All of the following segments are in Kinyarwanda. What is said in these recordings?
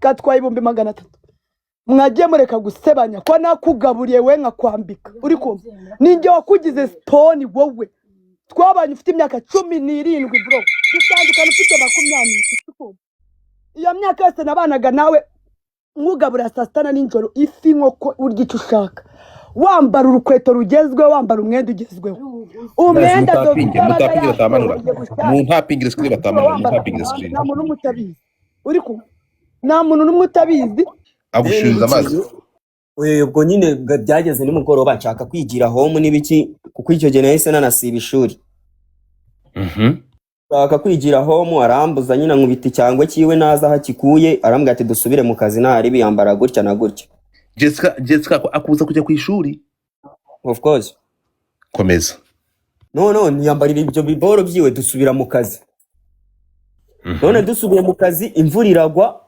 gatwaye 300 mwagiye mureka gusebanya ko nakugaburiye we nkakwambika uri kumva ninjye wakugize stone wowe twabanye ufite imyaka 17 bro dutandukana ufite 20 iyo myaka yose nabanaga nawe nkugabura saa 6 n'ijoro ifi nkoko urya icyo ushaka wambara urukweto rugezweho wambara umwenda ugezweho umwenda mutapingira batamanura mu ntapingira screen batamanura mu ntapingira screen nta muntu mutabizi uri kumva nta muntu n'umwe utabizi agushinza amazi ubwo nyine byageze nimugoroba nshaka kwigira home n'ibiki kuko icyo gihe nahise nanasiba ishuri nshaka kwigira home arambuza nyina nkubita cyangwa kiwe naza hakikuye arambwira ati dusubire mu kazi ntari biyambara gutya na gutya Jessica akubuza kujya ku ishuri of course komeza no niyambarira ibyo biboro byiwe dusubira mu kazi none dusubiye mu kazi imvura iragwa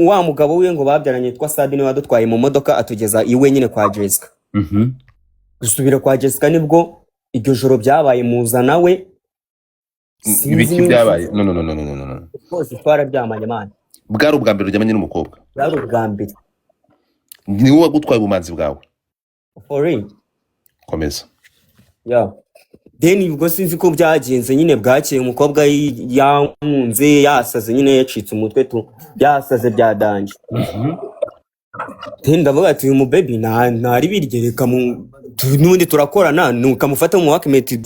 wa mugabo we ngo babyaranye twa Sadine wadutwaye mu modoka atugeza iwe nyine kwa Jessica dusubira kwa Jessica nibwo iryo joro byabaye muzana we ibiki byabaye no bose twarabyamanye man bwari ubwa mbere ujyanye n'umukobwa bwari ubwa mbere ni wowe gutwaye ubumanzi bwawe for real komeza then ubwo sinzi ko byagenze nyine bwakeye umukobwa yankunze yasaze nyine yacitse umutwe yasaze byadanje then ndavuga ati uyu mubaby ntari birgereka n'ubundi turakorana nukamufata mu workmate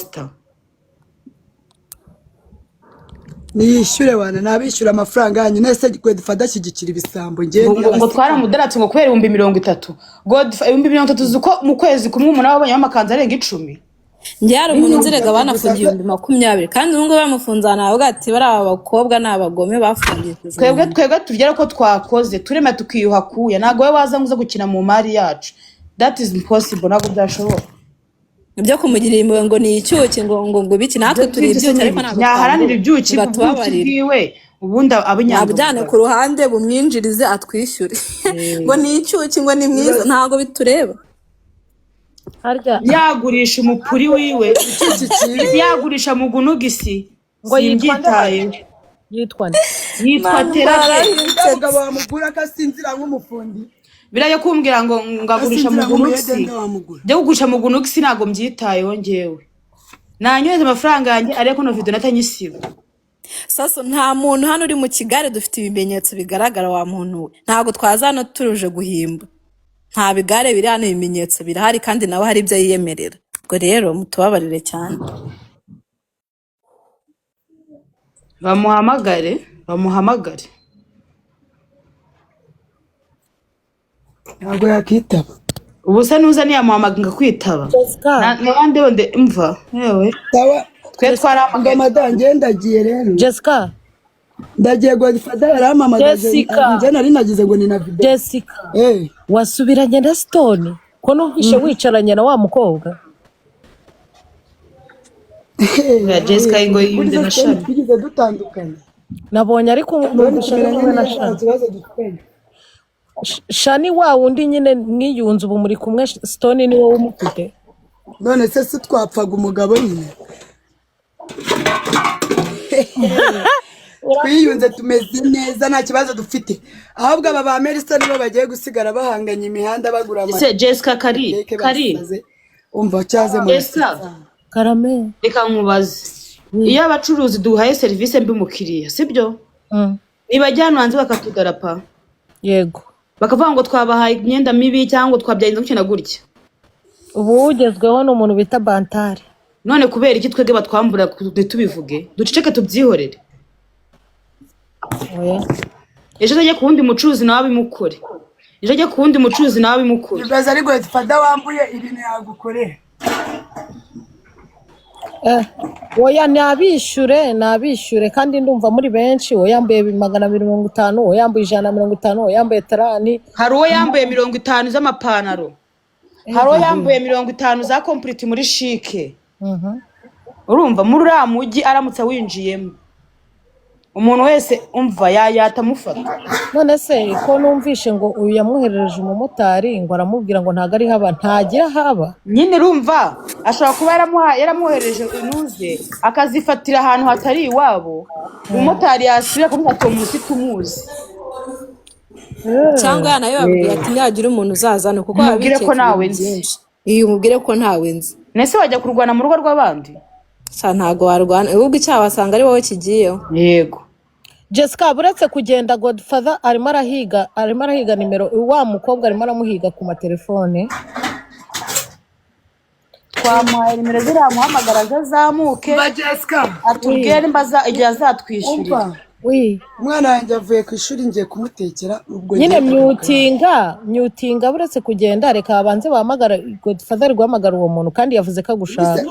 niyishyure wana nabishyura amafaranga yanyu nese gikwe dufadashyigikira ibisambo ngo twaramudaratse ngo kwera 30 god 30 zuko mu kwezi kumwe umuntu abanye amakanza arenga 10 njyara umuntu nzirega banafungiye 20 kandi ngo bamufunzana avuga ati bari abakobwa n'abagome bafungiye twebwe tugera ko twakoze turema tukiyuha kuya nago we waza nguze gukina mu mari yacu that is impossible nago byashoboka ibyo kumugirira imwe ngo ni icyuki ngo biki natwe turi ibyuki ariko ntabwo yaharanira ibyuki batubabarire ubundi abanyabujyane ku ruhande bumwinjirize atwishyure ngo ni icyuki ngo ni mwiza ntabwo bitureba yagurisha umupuri wiwe yagurisha mugunugisi ngo yitwa terase ngabo bamugura akasinzira nk'umufundi birayo kumbwira ngo ngagurisha mugunugisi byo kugurisha mugunugisi nago mbyitayeho ngewe nanyoheza amafaranga yanjye ariko no video natanyisiba sasa nta muntu hano uri mu Kigali dufite ibimenyetso bigaragara wa muntu we ntago twazana turuje guhimba nta bigare biri hano ibimenyetso birahari kandi nawe hari ibyo yiyemerera ubwo rero mutubabarire cyane bamuhamagare ntabwo yakitaba ubu se nuza niyamuhamaga ngakwitaba nabandi bonde mva yewe twe twaramagana madanje ndagiye rero Jessica ndagiye Godfather yaramamagaje nje nari nagize ngo ni na video Jessica wasubiranye na Stone ko numvishe wicaranye na wa mukobwa ya Jessica ingo yinde na Shani twigize dutandukanye nabonye ariko numvishe na Shani Shani wa wundi nyine mwiyunze ubu muri kumwe Stone ni wowe umufite none se twapfaga umugabo nyine twiyunze tumeze neza nta kibazo dufite ahubwo aba ba Melissa nibo bagiye gusigara bahanganye imihanda bagura amata Jessica kari umva cyaze mu karame reka nkubaze iyo abacuruzi duhaye service mbi umukiriya sibyo nibajyana hanze bakatugarapa yego bakavuga ngo twabahaye imyenda mibi cyangwa twabyarinze gukina gutya ubu ugezweho n'umuntu bita Bantare none kubera iki twege batwambura tubivuge duceceke tubyihorere ejo ajya ku wundi mucuruzi nawe bimukore ibaza ari Godfather wambuye ibintu yagukorera oya nabishyure kandi ndumva muri benshi yambaye 250 yambaye 150 yambaye tarani hari uwo yambaye 50 z'amapantaro hari uwo yambaye 50 za complete muri chic urumva muri uriya mujyi aramutse winjiyemo umuntu wese umva yatamufata none se ko numvishe ngo uyu yamwoherereje umumotari ngo aramubwira ngo ntago ari haba ntagira haba nyine urumva ashobora kuba yaramwoherereje unuze akazifatira ahantu hatari iwabo umumotari yasubira kumufata umuntu ufite umuzi cyangwa yanabibabwiye ati nihagira umuntu uzazana kuko Mubwire ko ababikeka nawe ibintu nzi. byinshi. Iyo umubwire ko ntawe nzi. Nese wajya kurwana mu rugo rw'abandi? Sa ntago warwana. Ubwo icyaha wasanga ari wowe kigiyeho. Yego. Jessica buretse kugenda Godfather arimo arahiga nimero wa mukobwa arimo aramuhiga ku matelefone. Twamuhaye nimero ziriya muhamagara azamuke Jessica atubwire nimba igihe azatwishyurira. Oui. umwana wanjye avuye ku ishuri ngiye kumutekera ubwo Nyine myutinga buretse kugenda reka abanze bahamagara Godfather guhamagara uwo muntu kandi yavuze ko agushaka.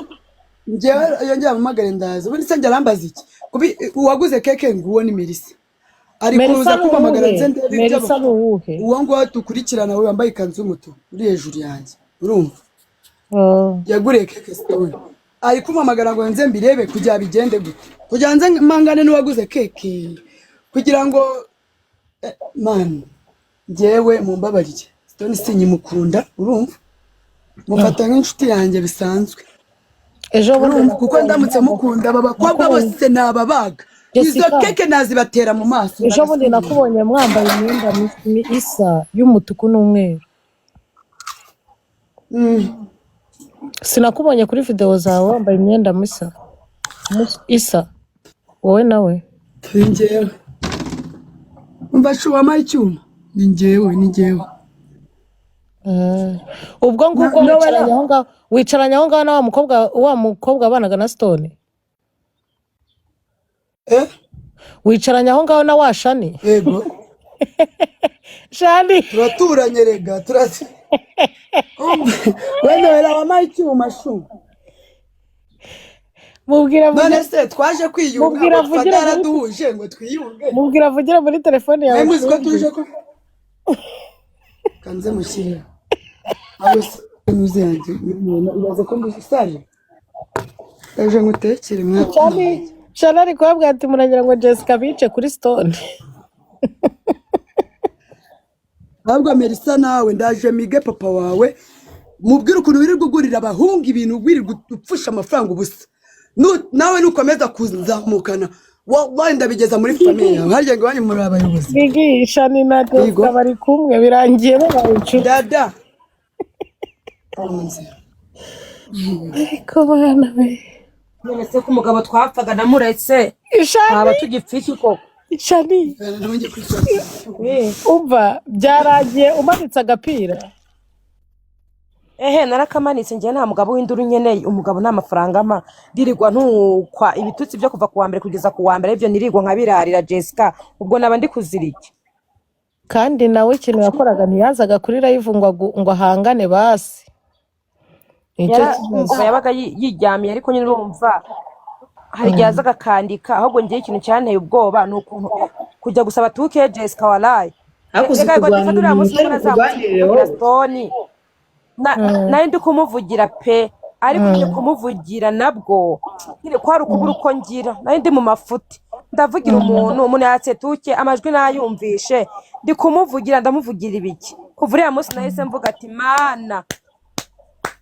njyewe yongera amamagare ndaza ubundi se njye arambaza iki uwaguze keke nguwo ni Melissa ari kuza kumpamagara nze ndebe Melissa nuwuhe? uwo ngo dukurikirana we wambaye ikanzu y'umutuku uri hejuru yanjye urumva yaguriye keke Stone ari kumpamagara ngo nze mbirebe kugira bigende gute kugira nze mangane n'uwaguze keke kugira ngo man njyewe mumbabarire Stone sinyimukunda urumva mufata nk'inshuti yanjye bisanzwe Ejo bundi kuko ndamutse mukunda aba bakobwa bose nababaga izo keke nazibatera mu maso ejo bundi nakubonye mwambaye imyenda isa y'umutuku n'umweru. Sinakubonye kuri video zawe wambaye imyenda isa wowe nawe. njyewe umva shuwama icyuma ni njyewe ubwo ngubwo wicaranye aho ngaho na wa mukobwa abanaga na Stone. Wicaranye aho ngaho na wa Shani. yego Shani turaturanye rega turasi wene wera wama icyuma shu mubwira none se twaje kwiyunga fatara duhuje ngo twiyunge mubwira vugira muri telefone yawe muzi ko tuje ko kanze mushyira abo muzi yanjye ibaze ko mbushaje ejo ngutekere Shani ari kubabwira ati muragira ngo Jessica bice kuri Stone. ahubwo Melissa nawe ndaje mige papa wawe mubwire ukuntu wirirwa ugurira abahungu ibintu wirirwa upfusha amafaranga ubusa nawe nukomeza kuzamukana wallahi ndabigeza muri famille yawe harya ngo banye muri abayobozi Gigi Shani na Jessica bari kumwe birangiye babaye inshuti. dada Ariko bana we none se ko umugabo twapfaga namuretse aba tugipfiki koko Shani umva byaragiye umanitse agapira. narakamanitse njye nta mugabo w'induru nkeneye umugabo nta mafaranga ama ndirirwa ntukwa ibitutsi byo kuva ku wa mbere kugeza ku wa mbere ibyo nirirwa nkabirarira Jessica ubwo naba ndi kuziriki Kandi nawe ikintu yakoraga ntiyazaga kuri live ngo ahangane basi. yabaga yiryamiye ariko nyine urumva hari igihe azaga akandika ahubwo ngiye ikintu cyanteye ubwoba ni ukuntu kujya gusaba tuke Jessica waraye Stone nari ndi kumuvugira pe ariko ndi kumuvugira nabwo nyine ko hari ukubura uko ngira nari ndi mu mafuti ndavugira umuntu yatse tuke amajwi nayumvishe ndi kumuvugira ndamuvugira ibiki kuva uriya munsi nahise mvuga ati mana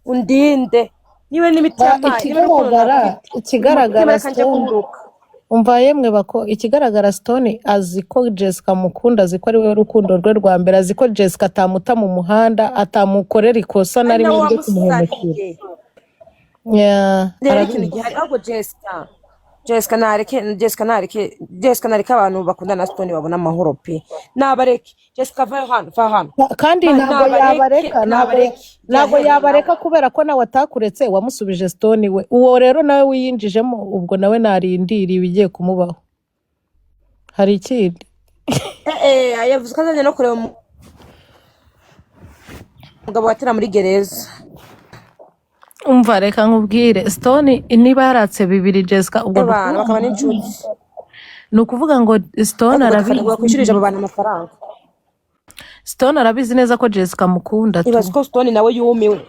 undinde niwe n'imitima ikigaragara Stone umva yemwe bako ikigaragara Stone azi ko Jessica mukunda azi ko ari we rukundo rwe rwa mbere azi ko Jessica atamuta mu muhanda atamukorera ikosa na rimwe ryo kumuhemukira. ikintu gihari ahubwo Jessica nareke abantu bakunda na Stone babona amahoro pe nabareke Jessica va hano kandi ntabwo yabareka kubera ko nawe atakuretse wamusubije Stone we uwo rero nawe wiyinjijemo ubwo nawe narindiriye ibigiye kumubaho hari ikindi yavuze ko azanye no kureba umugabo watera muri gereza. Umva reka nkubwire Stone niba yaratse bibiri Jessica ubwo bakaba n'inshuti ni ukuvuga ngo Stone arabizi kwishyurije abo bantu amafaranga. Stone arabizi neza ko Jessica mukunda ibaze ko Stone nawe yumiwe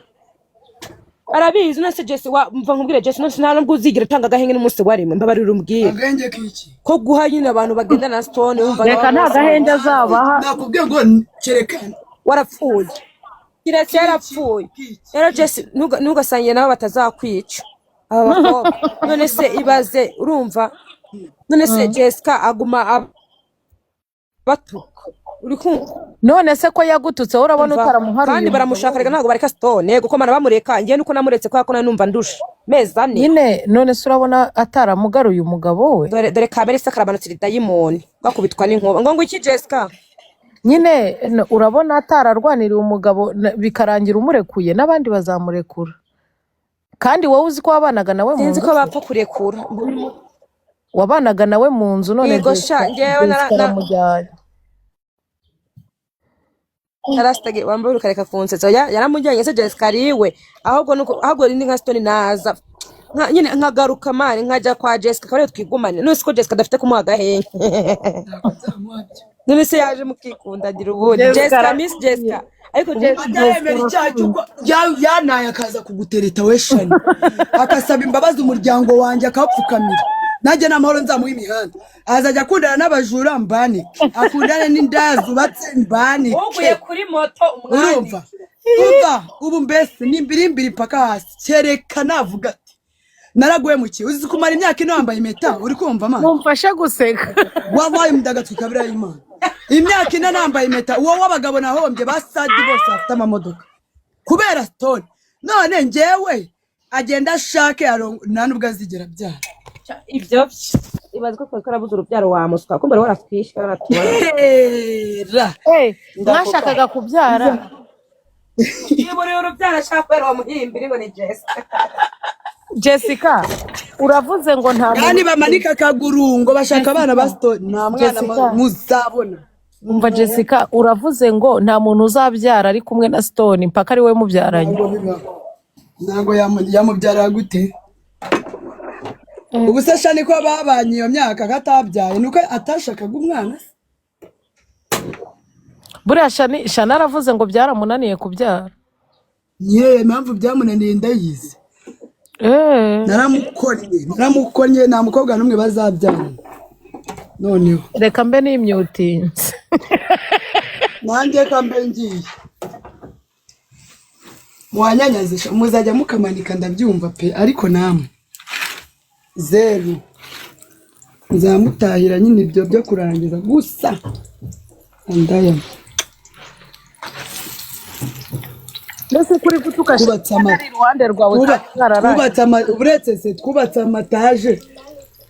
arabizi none se Jessica mva nkubwire Jessica nta nubwo uzigira utanga agahenge n'umunsi warimwe mbabarira umbwire agahenge kiki ko guha nyine abantu bagenda na Stone wumva reka nta gahenge azabaha nakubwiye ngo cerekana warapfuye kiretse yarapfuye rero Jessica ntugasangiye nabo batazakwica aba bakobwa none se ibaze urumva none se Jessica aguma batuka uri kumva none se ko yagututse urabona umva utaramuharuye kandi baramushaka rega ntabwo bareka Stone kuko bamureka ngiye nuko namuretse kwa ko nanumva ndusha mezi ane nyine none se urabona ataramugaruye umugabo we dore kabere se karabanukira dayimoni gakubitwa n'inkuba ngo iki Jessica nyine urabona atararwaniriye umugabo bikarangira umurekuye n'abandi bazamurekura kandi wowe uzi ko wabanaga nawe mu sinzi nzu ko bapfa kurekura wabanaga nawe mu nzu none yego sha ngewe aramujyanye narastage wambaye ukareka kunsetsa yaramujyanye se Jessica ariwe ahubwo ni nka Stone naza nyine nkagaruka mani nkajya kwa Jessica kare twigumane none siko Jessica dafite kumuha gahenke none se yaje mukikundagira ubundi Jessica Miss Jessica ariko yanaye akaza kugutereta we Shani akasaba imbabazi umuryango wanjye akapfukamira nanjye n'amahoro nzamuha imihanda azajya akundana n'abajura mbane akundane n'indaya zubatse mbane uguye kuri moto urumva ubu mbese ni mbirimbiri paka hasi kereka navuga ati naraguye muki uzi kumara imyaka ino wambaye impeta uri kumva mana mumfashe guseka wabaye umudagatuka bira y'Imana imyaka ino nambaye impeta uwo w'abagabo nahombye basadi bose afite amamodoka kubera Stone none ngewe agenda ashake nta nubwo azigera byara ibyo ibazwe ko karabuze urubyaro wa muswa kumbe waratwishe waratwara mwashakaga kubyara ibore urubyaro ashaka wa muhimbiri ngo ni Jessica uravuze ngo nta yani bamanika akaguru ngo bashaka abana ba Stone nta mwana muzabona umva Jessica uravuze ngo nta muntu uzabyara ari kumwe na Stone mpaka ari we mubyaranye ntabwo yamubyara gute ubu se Shani ko babanye iyo myaka gatabyaye nuko atashakaga umwana buriya Shani aravuze ngo byaramunaniye kubyara niyo mpamvu byamunaniye ndayizi naramukonye nta mukobwa n'umwe bazabyara noneho reka mbe n'imyutinzi nanjye kambe ngiye mwanyanyazisha muzajya mukamanika ndabyumva pe ariko namwe zeru nzamutahira nyine ibyo byo kurangiza gusa andaya mbese kuri gutuka ari iruhande rwawe uretse se twubatse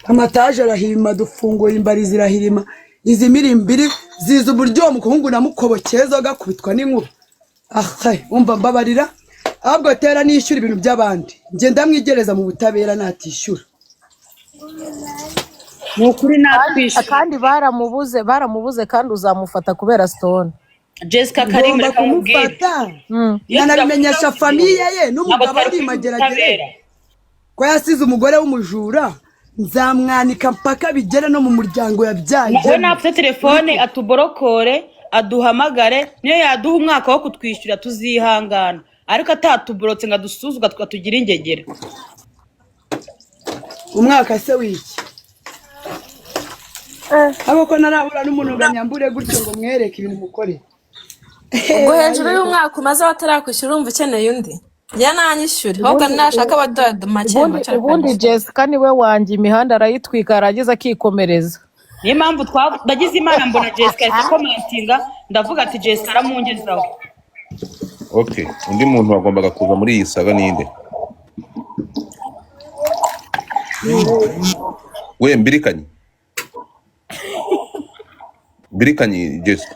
amataje arahirima dufunguye imbari zirahirima izi mirimbiri ziza uburyo umuhungu namukobokeza gakubitwa n'inkuba umva mbabarira ahubwo tera nishyura ibintu by'abandi njye ndamwigereza mu butabera natishyura ni ukuri natwishyura kandi baramubuze kandi uzamufata kubera Stone Jessica Karim reka kumufata nanabimenyesha famiye ye n'umugabo ari mageragere ko yasize umugore w'umujura nzamwanika mpaka bigere no mu muryango yabyaye we nafite telefone atuborokore aduhamagare niyo yaduha umwaka wo kutwishyura tuzihangana ariko atatuborotse ngo adusuzugwa tukatugira ingegera umwaka se wiki ko narahura n'umuntu nganyambure gutyo ngo mwereke ibintu mukore ubwo hejuru y'umwaka umaze batarakwishyura urumva ukeneye undi njya nanyishyure ahubwo nashaka abadodo make ubundi Jessica niwe wanjye imihanda arayitwika aragize akikomereza niyo mpamvu bagize imana mbona Jessica ikomentinga ndavuga ati Jessica aramungezaho okay undi muntu wagombaga kuva muri iyi saga ninde we mbirikanyi Jessica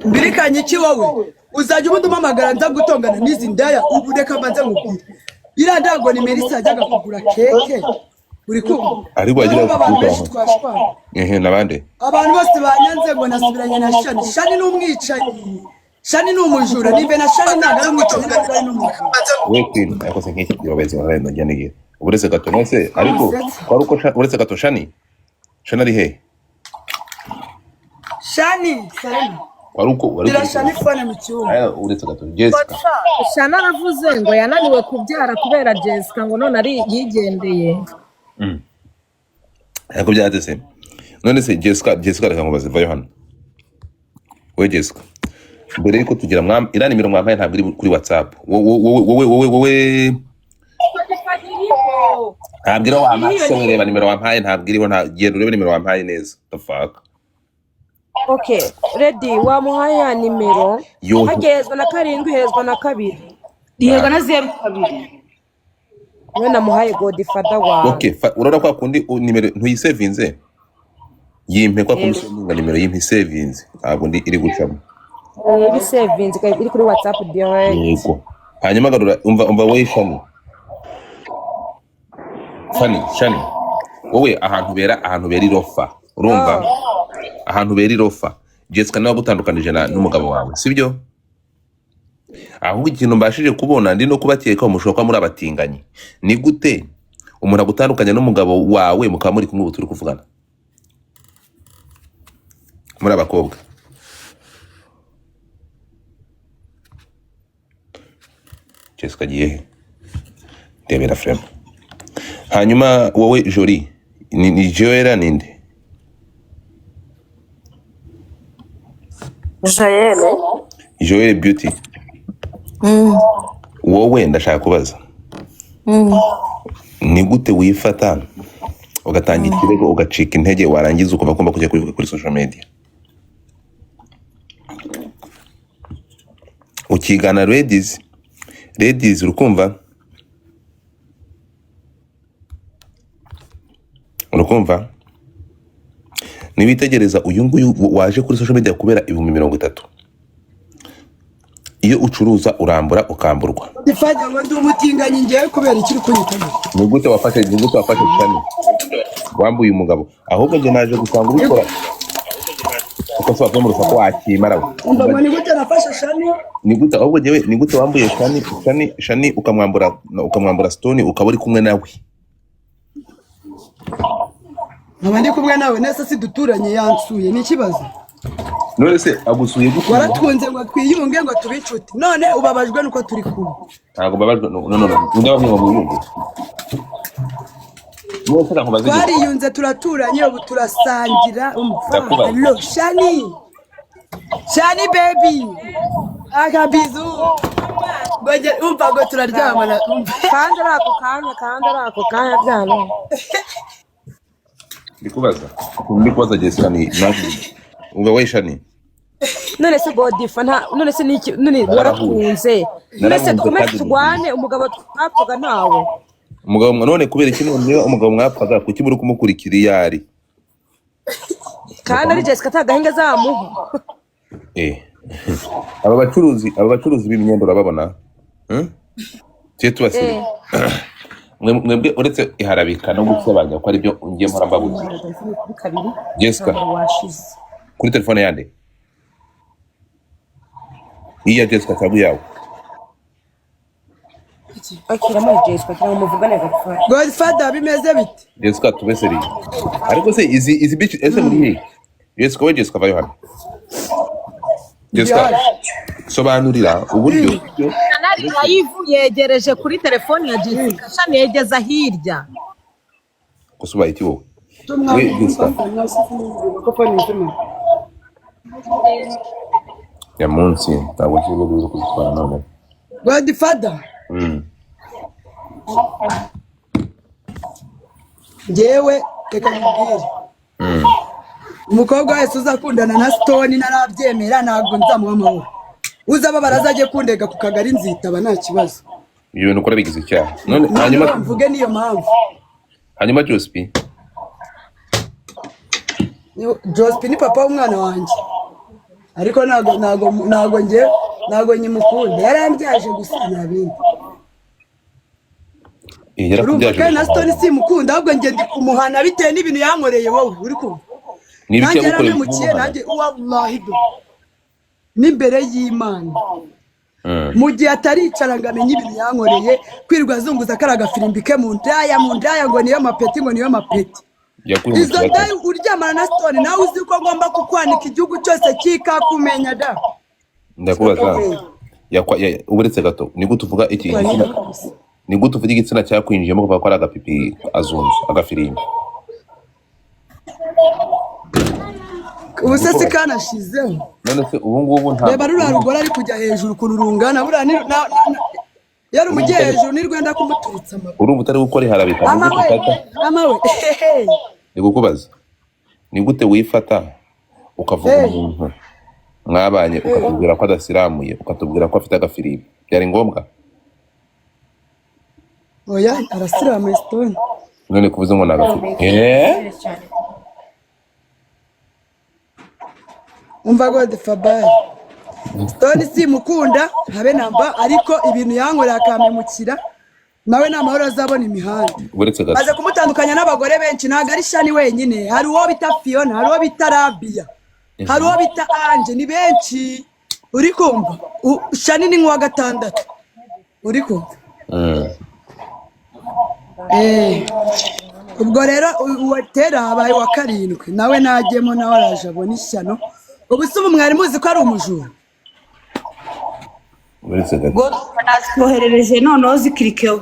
mbirikanyi iki wowe uzajya ubundi umamagara nza gutongana n'izi ndaya ubu reka mbanze nkubwire iriya ndango ni Melissa yajyaga kugura keke uri kumva ariko wagira nabande abantu bose banyanze ngo nasubiranye na Shani n'umwicanyi Shani n'umujura nibe na Shani ntabwo ari umwicanyi ntabwo ari n'umujura we queen ariko se nk'iki kirobeze barenda njyanege uretse gato nose ariko kwari uko uretse gato Shani ari he Shani Serena kwari uko gira Shani fone mu cyumba uretse gato Jessica Shani aravuze ngo yananiwe kubyara kubera Jessica ngo none ari yigendeye ariko byatese none se Jessica reka nkubaze vayo hano we Jessica mbere yuko tugira ira nimero mwampaye ntabwo iri kuri WhatsApp wowe ntabwo wampaye reba nimero wampaye ntabwo iriho genda urebe nimero wampaye neza the fuck Okay, ready wamuhaye ya nimero yo hagezwa na 7 hezwa na 2 yego na 02 niwe namuhaye Godfather wawe. okay urora kwa kundi nimero ntuyisevinze yimpe kwa kundi ninga nimero yimpe sevinze ntabwo ndi iri gucamo Ibi savings iri kuri WhatsApp direct. yego hanyuma garura umva we Shani wowe ahantu bera irofa urumva ahantu bera irofa Jessica nawe gutandukanije n'umugabo wawe sibyo ahubwo ikintu mbashije kubona ndi no kubateka umushoka muri abatinganyi ni gute umuntu agutandukanya n'umugabo wawe mukaba muri kumwe turi kuvugana muri abakobwa Jessica giye ndebera frame hanyuma wowe Jolie ni Joella ninde Joelle Beauty wowe ndashaka kubaza ni gute wifata ugatangira ikirego ugacika intege warangiza ukaba ugomba kujya kuri social media ukigana ladies urukumva nibitegereza uyu nguyu waje kuri social media kubera 30,000 iyo ucuruza urambura ukamburwa Difanya ngo ndi umutinganyi ngiye kubera ikiri kunyitana ni gute wafashe Shani wambuye umugabo ahubwo nje naje gusanga ubikora uko so mu rusaku akimara umva ni gute nafashe Shani ni gute ahubwo jewe ni gute wambuye Shani ukamwambura Stone ukaba uri kumwe nawe nkaba ndi kumwe nawe nese si duturanye yansuye ni ikibazo none se agusuye gute waratunze ngo twiyunge ngo tubicuti none ubabajwe nuko turi kumwe ntago babajwe no ndaba mwe mu yungu mwese nakubaze twariyunze turaturanye ubu turasangira umva hello Shani baby akabizu goje umva go turaryamana Kandi arako kanya byano. ndikubaza Jessica ni nazi umva we Shani None se Godfather none se niki none warakunze none se dukomeze tugwane umugabo twapfaga nawe umugabo none kubera iki none umugabo mwapfaga kuki muri kumukurikira iyari kandi ari Jessica atagahinga zamuha aba bacuruzi b'imyenda urababona cye tubasire mwebwe uretse iharabika no gusebanya ko ari byo ngiye mpora mbabuze Jessica kuri telefone yande iya Jessica tabu yawe akira muri Jessica cyangwa muvugane Godfather. Godfather bimeze bite Jessica tubeseri ariko se izi bitch ese muri he Jessica vayo hano Jessica sobanurira uburyo Kanari Live yegereje kuri telefone ya Jessica Shani yegeza hirya kusuba iki wowe we Jessica ya munsi ntabwo nshobora kuza kuzitwara none Godfather jewe reka nkubwire umukobwa wese uzakundana na Stone narabyemera ntabwo nzamuha amahoro uzaba barazajye kundega ku kagari nzitaba nta kibazo ibyo bintu ukora bigize icyaha none hanyuma mvuge niyo mpamvu hanyuma Jospi ni papa w'umwana wanjye ariko ntago nyimukunda yarambyaje gusa nabindi yarakubyaje kandi na Stone simukunda ahubwo nge ndi kumuhana bitewe n'ibintu yankoreye wowe uri kumva n'ibiki yagukoreye nanjye wallahi n'imbere y'Imana mu gihe ataricara ngo amenye ibintu yankoreye kwirwa azunguza karaga firimbi ke mu ndaya ngo niyo mapeti izo ndayi uryamana na Stone nawe uzi ko ngomba kukwanika igihugu cyose kikakumenya da ndakubaza uburetse gato ni gute uvuga iki ni gute uvuga igitsina cyakwinjiyemo kuva ko ari agapipi azunze agafirimbi ubusesi kanashizeho none se ubu ngubu nta reba ruriya rugora ari kujya hejuru ukuntu rungana buriya yari umujyi hejuru nirwenda kumuturitsa urumva utari gukora iharabika amawe ni kukubaza ni gute wifata ukavuga umuntu mwabanye ukatubwira ko adasiramuye ukatubwira ko afite agafiribi byari ngombwa? oya arasiramuye Stone. none kuvuze ngo nagafiribi umva God Fabari Stone simukunda habe namba, ariko ibintu yankorera akampemukira nawe nta mahoro azabona imihanda. uretse gato Maze kumutandukanya n'abagore benshi, ntabwo ari Shani wenyine, hari uwo bita Fiona, hari uwo bita Rabia, hari uwo bita Anje, ni benshi. Uri kumva? Shani ni nk'uwa gatandatu. Uri kumva? Ubwo rero uwatera habaye wa karindwi, nawe najyemo nawe araje abona ishyano. Ubu se ubu mwari muzi ko ari umujura? uretse gato God nazikoherereje noneho zikirikeho.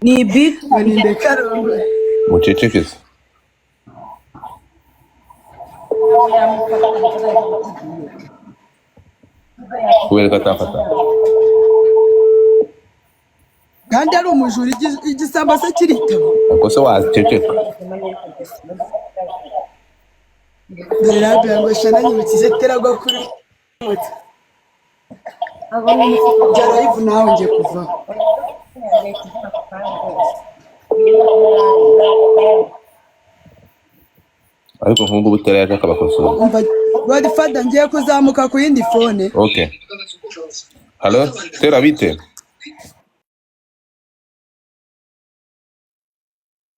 Ni big Maninde Karongwe. muceceke se kubera ko atafata Kandi ari umujura, igisambo se kiritaba. ubwo se waceceka Dore Rabia ngo Shani anyibukije teragwa kuri moto. Jya live nawe ngiye kuva. ariko nk'ubu butera yaje akabakosora. Umva Godfather ngiye kuzamuka ku yindi phone. Okay. Halo, Tera bite?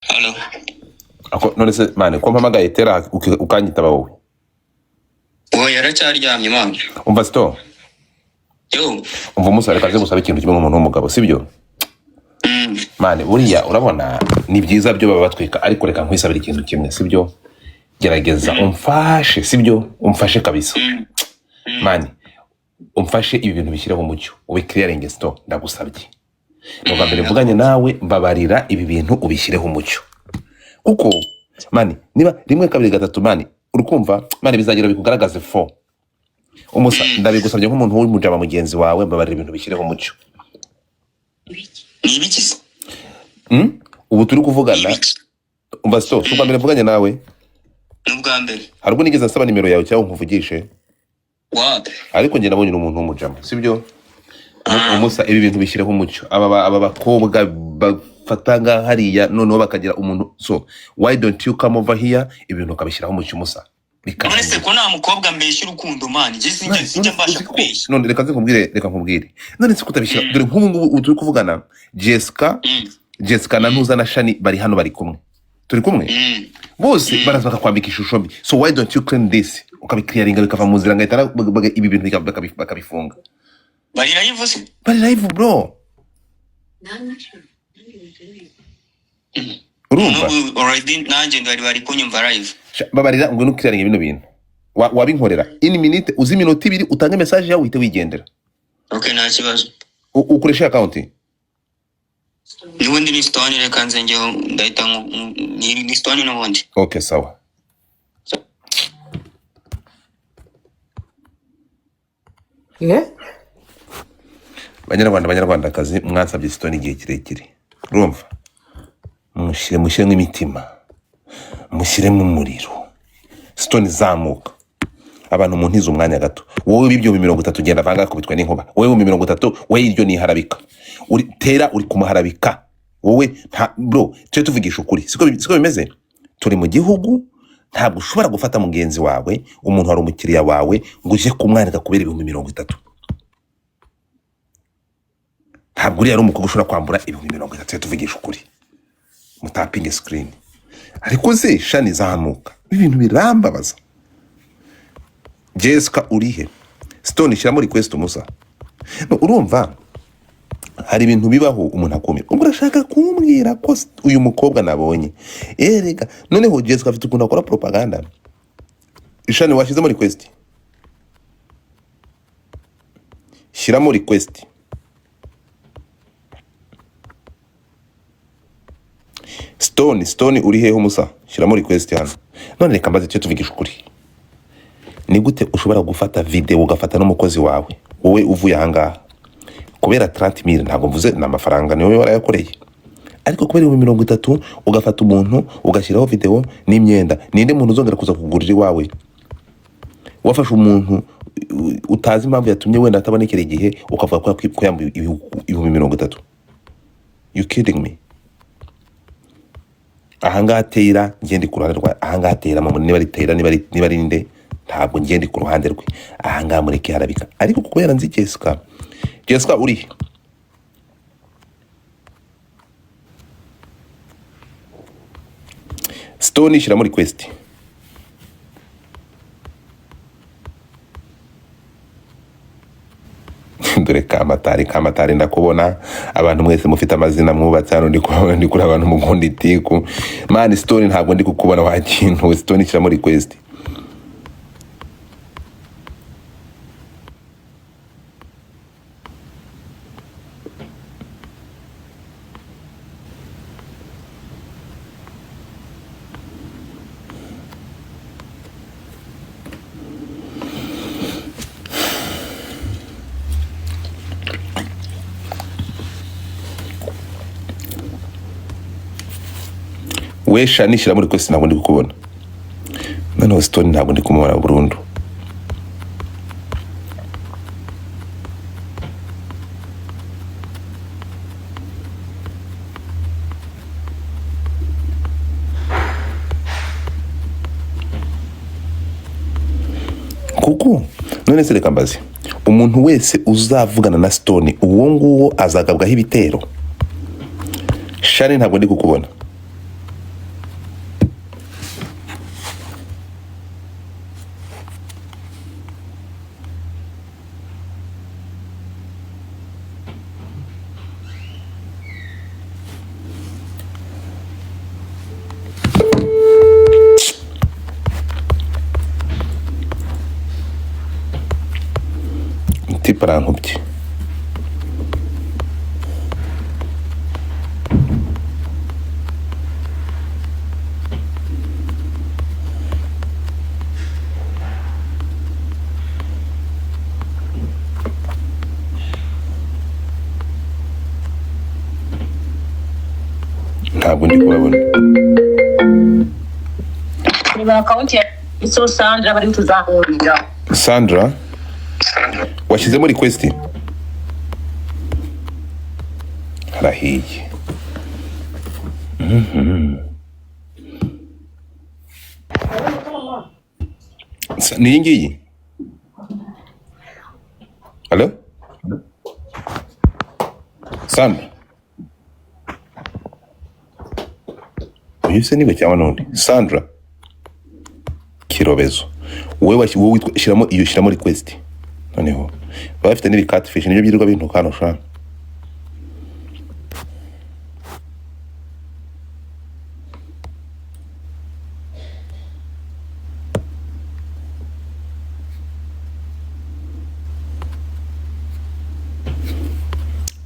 Halo. Ako none se mane ko mpamagaye Tera ukanyitaba wowe. Wowe yaracyaryamye mama. Umva sto. Yo. Umva umusare kaze gusaba ikintu kimwe nk'umuntu w'umugabo, sibyo? Mane buriya urabona ni byiza byo baba batwika, ariko reka nkwisabira ikintu kimwe, sibyo? Gerageza umfashe, sibyo? Umfashe kabisa. Mane umfashe ibi bintu bishyiraho umucyo, ube clearing sto, ndagusabye. Nuko mbere mvuganye nawe mbabarira ibi bintu ubishyireho umucyo. Kuko mani niba rimwe kabiri gatatu mani urukumva mani bizagira bikugaragaze fo. Umusa ndabigusabye nk'umuntu w'umujama mugenzi wawe, mbabarira ibintu bishyireho umucyo. Nibiki? Ubu turi kuvugana. Umva sto, ubwa mbere mvuganye nawe. N'ubwa mbere. Harubwo nigeze nsaba nimero yawe cyangwa nkuvugishe. Wapi? Ariko njye nabonye umuntu w'umujama, sibyo? Umusa ibi bintu bishyireho umucyo. Aba bakobwa bafatanga hariya noneho bakagira umuntu, so why don't you come over here ibintu kabishyiraho umucyo umusa. None se ko nta mukobwa mbeshya urukundo mani, je sinjye mbasha kubeshya. None reka nkubwire. None se kutabishyira dore nk'ubu ngubu turi kuvugana Jessica na Ntuza na Shani bari hano bari kumwe. Turi kumwe? Bose baraza bakakwambika ishusho mbi. So why don't you clean this? Ukabiclearinga bikava mu nzira ngahita ibi bintu bakabifunga. Bari live se? Bari live bro. Urumva? Already nanjye bari kunyumva live. Babarira ngo nuklearinga bino bintu. Wabinkorera. In minute uzi minute 2 utange message yawe uhite wigendera. Okay, nta kibazo. Ukoresha account? Nibundi ni Stone reka nze njyeho ndahita ni Stone n'ubundi. Okay, sawa. Banyarwandakazi mwansabye Stone igihe kirekire. Urumva? Mushyire nk'imitima. Mushyire mu muriro. Stone zamuka. Abantu muntiza umwanya gato. Wowe bibyo 30 genda vanga kubitwa n'inkuba. Wowe 30 we iryo ni harabika. Uri Tera uri kumuharabika. Wowe bro, cyo tuvugisha ukuri. Siko bimeze. Turi mu gihugu ntabwo ushobora gufata mugenzi wawe, umuntu wari umukiriya wawe ngo uje kumwanika kubera 30. Ntabwo uri ari umukobwa ushobora kwambura 30, cyo tuvugisha ukuri. Mutapinge screen. Ariko se Shani zamuka. Ibintu birambabaza. Jessica urihe? Stone shyiramo request umusa. No urumva hari ibintu bibaho umuntu akomera. Ubwo urashaka kumbwira ko uyu mukobwa nabonye. Rega noneho Jessica afite ukuntu akora propaganda. Shani washyizemo request. Shyiramo request. Stone uri hehe umusa? Shyiramo request hano. None reka mbaze cyo tuvugisha ukuri. ni gute ushobora gufata video ugafata n'umukozi wawe wowe uvuye ahangaha kubera 30,000 ntabwo mvuze n'amafaranga niwe warayakoreye ariko kubera 30 ugafata umuntu ugashyiraho video n'imyenda ninde muntu uzongera kuza kugurira iwawe wafashe umuntu utazi impamvu yatumye wenda atabonekera igihe ukavuga ko yambuye 30,000 you kidding me ahangaha tera ngende ku ruhande rwa ahangaha tera mu niba ritera niba rinde ntabwo ngende ku ruhande rwe ahangaha mureke harabika ariko kubera nzi Jessica uri Stone shira muri request dore kamatari ndakubona abantu mwese mufite amazina mwubatse hano ndi kuri abantu mugundi itiku man Stone ntabwo ndi kukubona wakintu Stone shira muri request we Shani shira muri request ntabwo ndi kukubona noneho Stone ntabwo ndi kumubona burundu kuko none se reka mbaze umuntu wese uzavugana na Stone uwo nguwo azagabwaho ibitero Shani ntabwo ndi kukubona parankubye ntabwo ndi kubabona niba account ya so Sandra bari tuzahurira Sandra washyizemo request harahiye ni ngiyi Hello Sandra uyise niwe cyangwa nundi Sandra Kirobezo wowe shyiramo request noneho bafite n'ibi catfish nibyo byirirwa bintu kano shana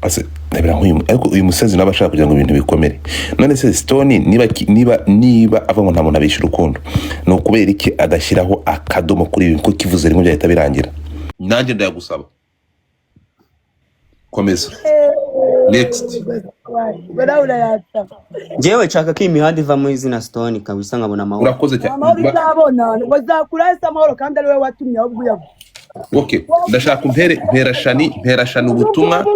ase nebera ariko uyu musazi nabashaka kugira ngo ibintu bikomere none se Stone niba ava ngo nta muntu abisha urukundo no kubera iki adashyiraho akadomo kuri ibi ko kivuze rimwe byahita birangira nanjye ndayagusaba komeza next baraura yata jewe nshaka ko imihanda iva mu izina Stone kabisa nkabona amahoro urakoze cyane amahoro izabona ngo zakurasa amahoro kandi ari we watumye ahubwo uyavu okay ndashaka mpera Shani ubutumwa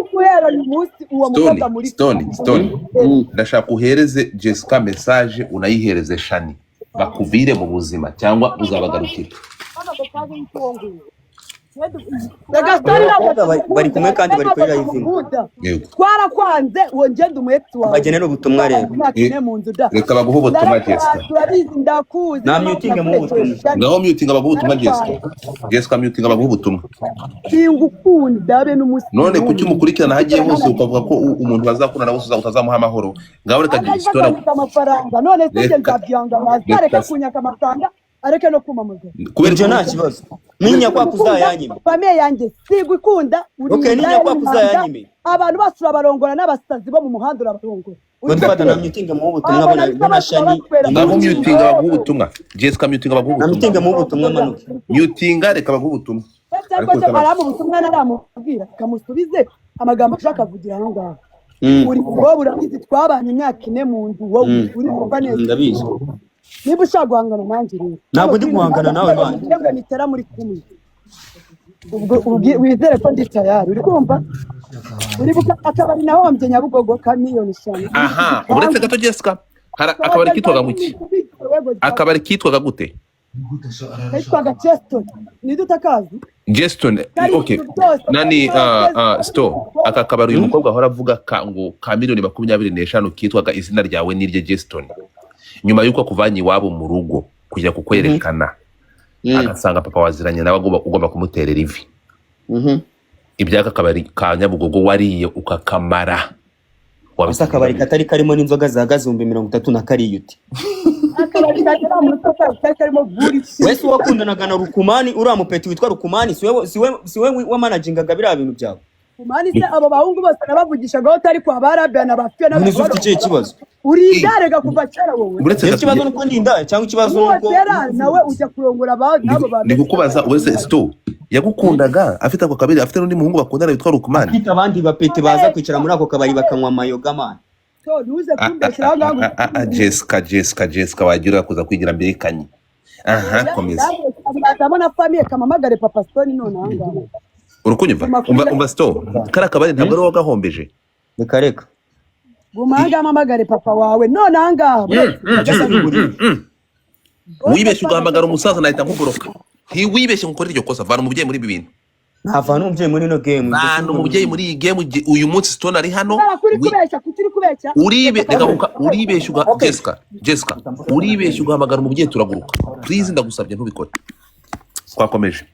Stone ndashaka uhereze Jessica message unayihereze Shani bakuvire mu buzima cyangwa uzabagarukira bari kumwe kandi bari kuri live twarakwanze wongenda umwepsi wawe bagenera ubutumwa rero reka baguhe ubutumwa Jessica na muting mu ubutumwa ngaho muting baguhe ubutumwa Jessica muting baguhe ubutumwa ingukunda be n'umusi none kuki umukurikirana hagiye hose ukavuga ko umuntu bazakundana bose utazamuha amahoro ngaho reka Jessica amafaranga none se nzabyanga bazareka kunyaka amafaranga areke no kumamuza kubera ibyo nta kibazo ninya kwa kuzayanyime famille yanjye sigukunda okay ninya kwa kuzayanyime abantu basura barongora n'abasazi bo mu muhanda urabarongora Godfather na mutinga mu butumwa bona Shani ngaho mutinga baguha ubutumwa Jessica mutinga baguha na ubutumwa mutinga mu butumwa manuke mutinga reka baguha ubutumwa cyangwa se baramu ubutumwa naramubwira kamusubize amagambo ashaka kugira aho ngaho uri wowe urabizi twabanye imyaka 4 mu nzu wowe uri kumva neza ndabizi niba ushaka guhangana nanjye rero ntabwo ndi guhangana nawe bandi ngo nitera muri kumwe ubwo wizere ko ndi tayari uri kumva uri buka akabari nahombye Nyabugogo ka miliyoni 5 aha uretse gato Jessica akabari kitwaga muki akabari kitwaga gute kitwaga Cheston ni dutakazi Jeston okay nani store aka kabari uyu mukobwa ahora avuga ngo ka miliyoni 25 kitwaga izina ryawe nirye Jeston nyuma yuko kuvanye iwabo mu rugo kujya kukwerekana agasanga papa waziranye nawe ugomba kumuterera ivi ibyaka kabari ka Nyabugogo wariye ukakamara wabisa kabari katari karimo n'inzoga za gazumbi 30 na kariyuti akabari kagera mu rutaka karimo buri wese wakundanaga na Rukumani uramupeti witwa Rukumani siwe wa managingaga bira bintu byawe Rukumani se abo bahungu bose nabavugishaga utari kwa barabe na bafite n'abafite n'abafite cyo kibazo uri indarega kuva cyera wowe uretse ikibazo nuko ndinda cyangwa ikibazo nuko nawe ujya kurongora nabo ni gukubaza wese store yagukundaga afite ako kabiri afite n'undi muhungu bakundana witwa Rukumani afite abandi bapete baza kwicara muri ako kabari bakanywa amayoga man so nuze kumbeshira ngaho Jessica wagira kuza kwigira mbere kanyi aha komeza ndabona famille kamamagare papa Stone none ahangaha urukunyumva umva store kara kabari ntabwo ari wagahombeje nikareka gumanga mamagare papa wawe none ahangaha wibeshye ugahamagara umusaza nahita nkugoroka ntiwibeshye ngukora iryo kosa vana umubyeyi muri ibi bintu ntavana umubyeyi muri no game vana umubyeyi muri iyi game uyu munsi Stone ari hano kubeshya uribeshye Jessica uribeshye ugahamagara umubyeyi turaguruka please ndagusabye ntubikore twakomeje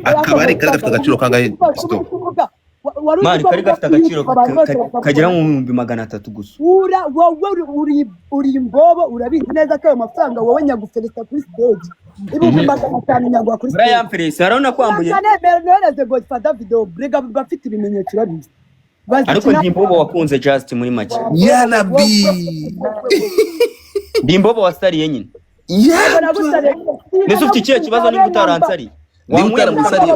akabari kari gafite agaciro kangahe Stone mari kari gafite agaciro kagera mu 300 gusa wowe uri imbobo urabizi neza ko ayo mafaranga wowe nyaguferesa kuri stage ibumbi 500 nyagwa kuri stage Brian Ferris arona kwambuye none Godfather video brega bafite ibimenyetso urabizi ariko ndimbobo wakunze just muri make yanabi ndimbobo wasariye nyine nese ufite ikihe kibazo niba utaransari wamutaramusari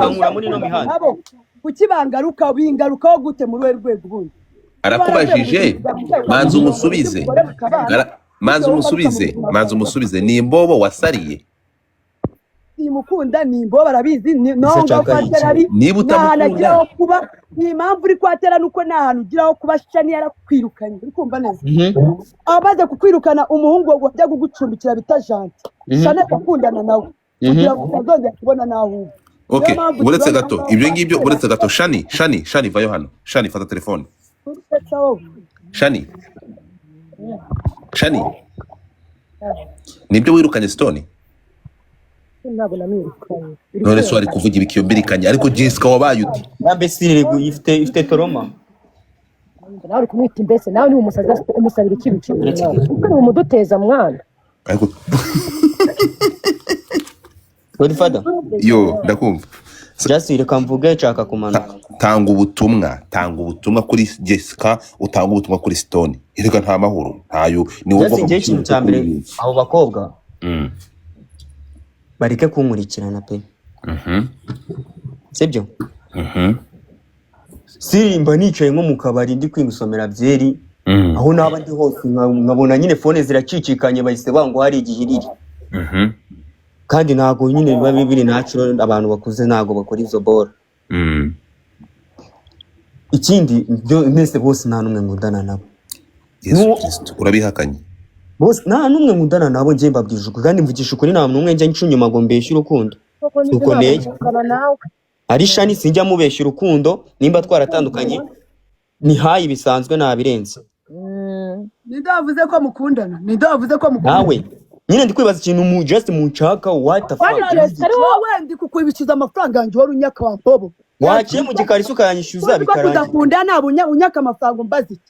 bankura muri no mihanda kukibangaruka bingarukaho gute muri we rwego ubundi arakubajije manzi umusubize ni imbobo wasariye simukunda ni imbobo barabizi nongo kwaterari niba utamukunda kuba ni impamvu uri kwatera nuko nta hantu ugiraho kuba Shani yarakwirukanye uri kumva neza abaze kukwirukana umuhungu wajya gugucumbikira bita Janti Shani akakundana nawe kugira ngo utazongera kubona naho okay uretse gato ibyo ngibyo uretse gato Shani vayo hano Shani fata telefone Shani nibyo wirukanye Stone ntabwo namwirukanye none so ari kuvuga ibikiyo mbirikanye ariko Jessica wabaye uti nabesire ifite toroma nawe kumwita imbese nawe ni umusaza umusabira ikibice kuko ni umuduteza mwana ariko Godfather yo ndakumva just reka mvuge nshaka kumanuka tanga ubutumwa kuri Jessica utanga ubutumwa kuri Stone erega nta mahoro ntayo ni wowe just ngiye ikintu cya mbere abo bakobwa bareke kunkurikirana pe sibyo simba nicaye nko mu kabari ndi kwingusomera byeri aho naba ndi hose nkabona nyine phone ziracicikanye bahise bango hari igihiriri kandi ntago nyine biba bibiri natural abantu bakuze ntago bakora izo bora ikindi mwese bose nta numwe nkundana nabo Yesu Kristo urabihakanye bose nta numwe nkundana nabo ngiye mbabwije ukuri kandi mvugisha ukuri nta numwe njya ncunyuma ngo mbeshye urukundo uko neye ari Shani sinjya mubeshya urukundo nimba twaratandukanye ni hayi bisanzwe nabirenze Nidavuze ko mukundana nawe nyine ndi kwibaza ikintu mu just mu nshaka what the fuck wowe ndi kukwibikiza amafaranga yanjye wari unyaka wa mbobo wakiye mu gikariso kanyishyuza bikarangira kudakunda nta unyaka amafaranga mbazi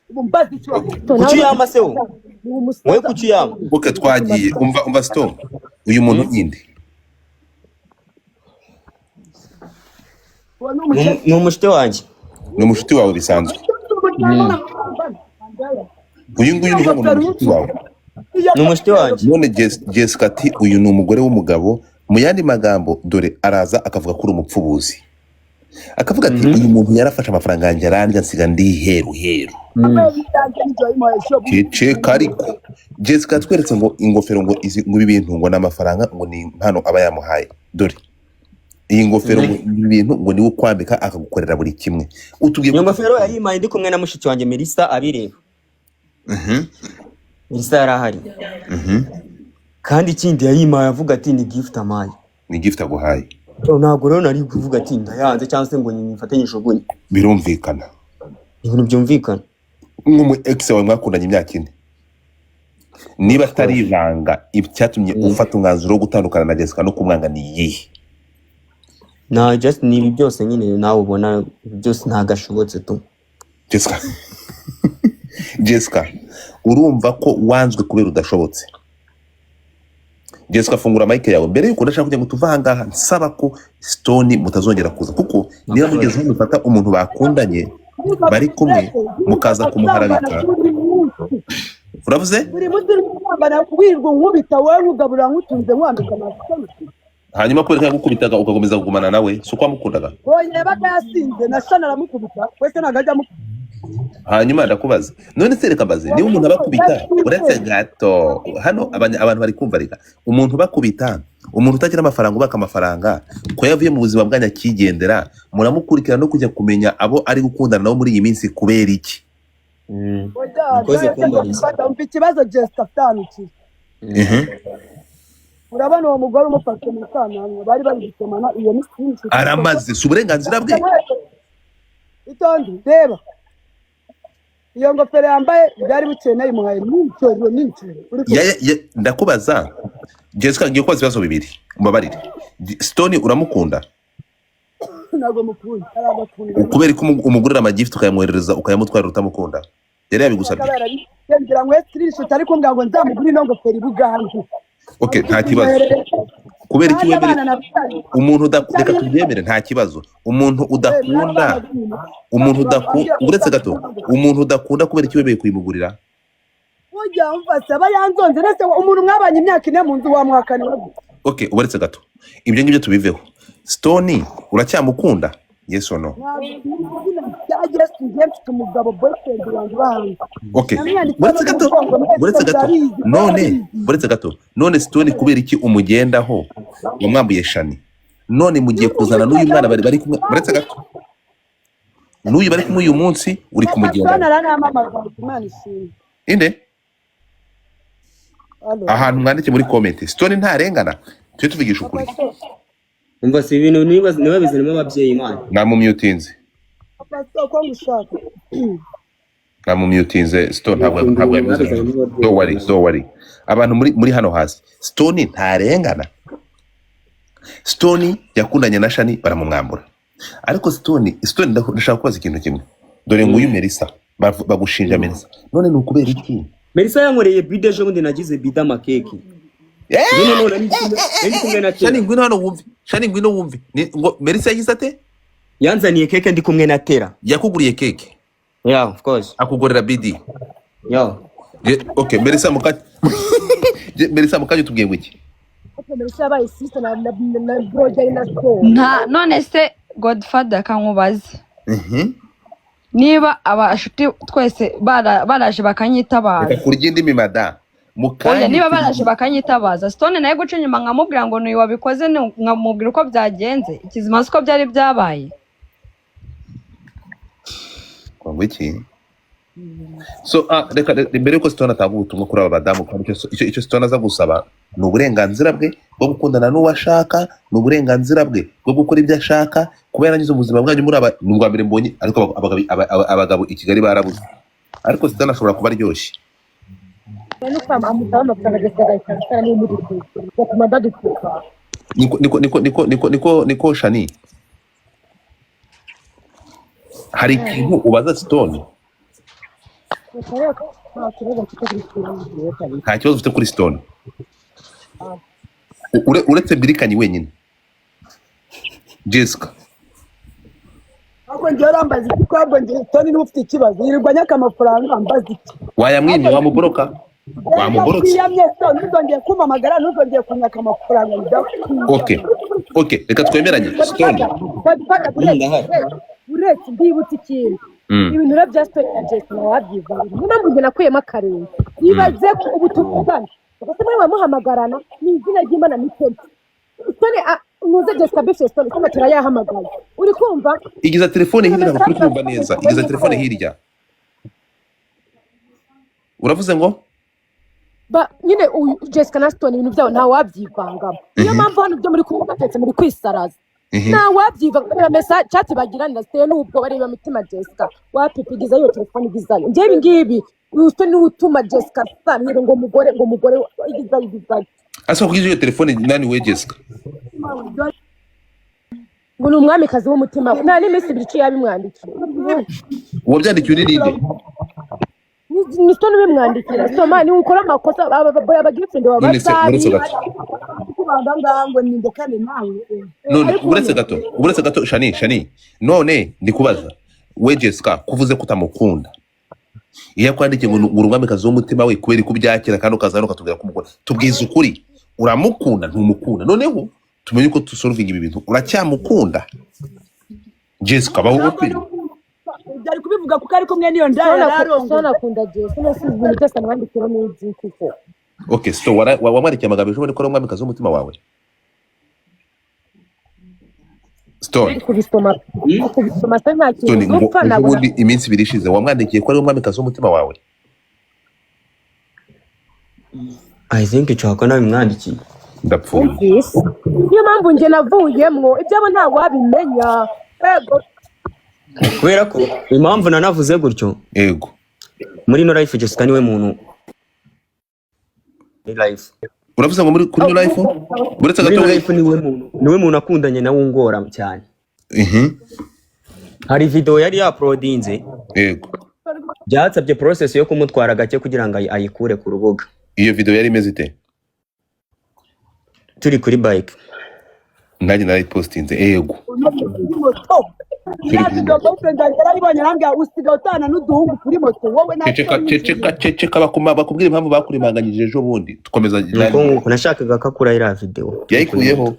kuki yama se wowe kuki yama uke twagiye umva Stone uyu muntu nyinde ni umushite wanjye ni umushuti wawe bisanzwe uyu nguyu ni uvuga ngo ni umushuti wawe ni umushiti wanjye. none Jessica ati uyu ni umugore w'umugabo, mu yandi magambo dore araza akavuga ko uri umupfubuzi, akavuga ati uyu muntu yarafashe amafaranga yanjye arandya nsiga ndi heru kece kariko. Jessica atweretse ngo ingofero ngo izi ngo ibi bintu ngo n'amafaranga ngo ni impano aba yamuhaye, dore iyi ngofero ngo ibi bintu ngo niwe ukwambika akagukorera buri kimwe. Utubwiye Iyo ngofero yayimpaye ndi kumwe na mushiki wanjye Melissa abireba. Melissa yari ahari. Kandi ikindi yayimpaye avuga ati ni gift amaye. ni gift aguhaye. Ntabwo rero nari kuvuga ati ndayanze cyangwa se ngo nifatanye ishugunye. Birumvikana. Ibintu byumvikana. Nk'umu ex wawe mwakundanye imyaka 4. Niba atari ibanga icyatumye ufata umwanzuro wo gutandukana na Jessica no kumwanga ni iyihe? Na just ni byose nyine nawe ubona byose ntagashobotse tu. Jessica urumva ko wanzwe kubera udashobotse. Jessica fungura mic yawe mbere yuko ndashaka kujya ngutuva hangaha nsaba ko Stone mutazongera kuza, kuko niba mugeze mufata umuntu bakundanye bari kumwe mukaza kumuharabika. Uravuze? buri munsi urambara wirirwa nkubita wowe nkugabura nkutunze nkwambika amafaranga. Hanyuma ko reka gukubitaga ugakomeza kugumana nawe so kwa mukundaga. Oye baga yasinze na shana aramukubita wese nagajya mu. Hanyuma ndakubaza none se reka mbaze niba umuntu abakubita uretse gato hano abantu bari kumva reka umuntu bakubita umuntu utagira amafaranga ubaka amafaranga ko yavuye mu buzima bwanya kigendera muramukurikira no kujya kumenya abo ari gukundana nabo muri iyi minsi kubera iki. Koze kumbariza. Ikibazo Jessica afite urabona uwo mugore umufashe mu kananwa bari gusomana iyo misi aramaze si uburenganzira bwe. Itondi reba iyo ngofero yambaye byari bukeneye muhaye n'icyo ndakubaza Jessica ngiye kubaza ibibazo bibiri mbabarire. Stone uramukunda? Ntabwo mukunda arabakunda kubera ko umugurira amagift ukayamwoherereza ukayamutwara utamukunda yari yabigusabye. ngira ngo screenshot ariko ngo nzamugura ino ngofero ibuganje. Okay nta kibazo kubera iki wemere umuntu udakunda tubyemere nta kibazo umuntu udakunda uretse gato umuntu udakunda kubera iki wemeye kuyimugurira. Ujya umfase aba yanzonze nese umuntu mwabanye imyaka 4 mu nzu wa mwakane. Okay uretse gato ibyo ngibyo tubiveho. Stone uracyamukunda? Yes or no? Okay uretse gato none Stone kubera iki umugendaho wamwambuye Shani none mugiye kuzana n'uyu mwana bari kumwe uretse gato n'uyu bari kumwe uyu munsi uri kumugenda inde ahantu mwandike muri comment Stone ntarengana tujye tuvugisha ukuri. Umva si ibintu niba bizanimo ababyeyi Imana. Namumyutinze. Namumyutinze Stone ntabwo yabivuze. Don't worry. Abantu muri hano hasi. Stone ntarengana. Stone yakundanye na Shani baramumwambura. Ariko Stone ndashaka kubaza ikintu kimwe. Dore nguyu Melissa bagushinja Melissa. None nukubera iki? Melissa yankoreye bide ejo bundi nagize bide amakeke. Shani ngwino wumve. Ngo Melissa yagize ate? Yanzaniye keke ndi kumwe na Tera. Yakuguriye keke? Yeah, of course. Akugorera bidi? Yeah. Okay, Melissa mukajya tubwiye ngo iki? Melissa yabaye sister na brother na so. None se Godfather kankubaze. Niba abashuti twese baraje bakanyitabaza. Reka kurya indimi mada. Oya niba baraje bakanyitabaza Stone naye guca inyuma nkamubwira ngo ni wabikoze nkamubwira uko byagenze ikizima uko byari byabaye. Kongo iki? So reka mbere yuko Stone atanga ubutumwa kuri aba badamu kandi icyo Stone aza gusaba ni uburenganzira bwe bwo gukundana n'uwo ashaka, ni uburenganzira bwe bwo gukora ibyo ashaka kubera ngize ubuzima bwanyu muri aba n'ubwa mbere mbonye ariko abagabo i Kigali barabuze ariko Stone ashobora kuba aryoshye. Niko Shani hari ikintu ubaza Stone? Nta kibazo ufite kuri Stone uretse Birikanye wenyine. Jessica ahubwo njyewe urambaza iki ko ahubwo njyewe Stone niba ufite ikibazo yirirwa nyaka amafaranga ambaza iki wayamwimye wamuboroka wamuborotse kwiyamye Stone ntuzongeye kumpamagara ntuzongeye kunyaka amafaranga okay reka twemeranye Stone uretse ndibutse ikintu ibintu rero bya Stone na Jessica wabyivanga niyo mpamvu njye nakuyemo akarenge yibaze ko ubu tuvugana gusa mwe bamuhamagarana ni izina ry'Imana mitemo Stone nuze Jessica Bifes Stone kuma turayahamagara uri kumva igiza telefone hirya ngo turi kumva neza igiza telefone hirya uravuze ngo nyine Jessica na Stone ibintu byabo nta wabyivangamo niyo mpamvu hano byo muri kubatetse muri kwisaraza nta wabyivanga message chat bagiranira Stone n'ubwo bareba mitima Jessica wapipigiza iyo telefone igizayo njye ngibi Stone utuma Jessica sanire ngo mugore igizayo asa kugize iyo telefone nani we Jessica ngo n'umwamikazi w'umutima nta n'imisi birici yabimwandikiye wabyandikiye uri ninde ni Stone bimwandikira soma ni ukora amakosa abagirifende uretse gato uretse gato Shani none ndikubaza we Jessica kuvuze ko utamukunda iyo akwandikiye ngo urumwamikazi w'umutima we kubera ko byakira kandi ukaza ukatubwira ko umukunda tubwiza ukuri uramukunda ntumukunda noneho tumenye ko dusolvinga ibi bintu uracyamukunda Jessica baho ukuri byari kubivuga kuko ari kumwe niyo ndaya yararongo Stone akunda Jessica no sinzi ibintu byose namwandikira n'izi kuko okay so wamwarikiye amagambo ejo ko ari umwamikazi w'umutima wawe Stone kubisoma nta Stone kintu gupfa nabwo ubundi iminsi ibiri ishize wamwandikiye ko ari umwamikazi w'umutima wawe I think ico nawe mwandikiye ndapfuye niyo mpamvu njye navuyemwo ibyabo nta wabimenya ego kubera ko impamvu nanavuze gutyo yego muri no life Jessica niwe muntu ni life uravuze ngo muri kuri no life uretse gato life niwe muntu akundanye nawe ungora cyane hari video yari uploadinze yego byatsabye process yo kumutwara gake kugira ngo ayikure ku rubuga iyo video yari imeze ite turi kuri bike nanjye nari postinze yego ceceka bakubwira impamvu bakurimanganyije ejo bundi tukomeza nuko nashakaga ko akura iriya video yayikuyeho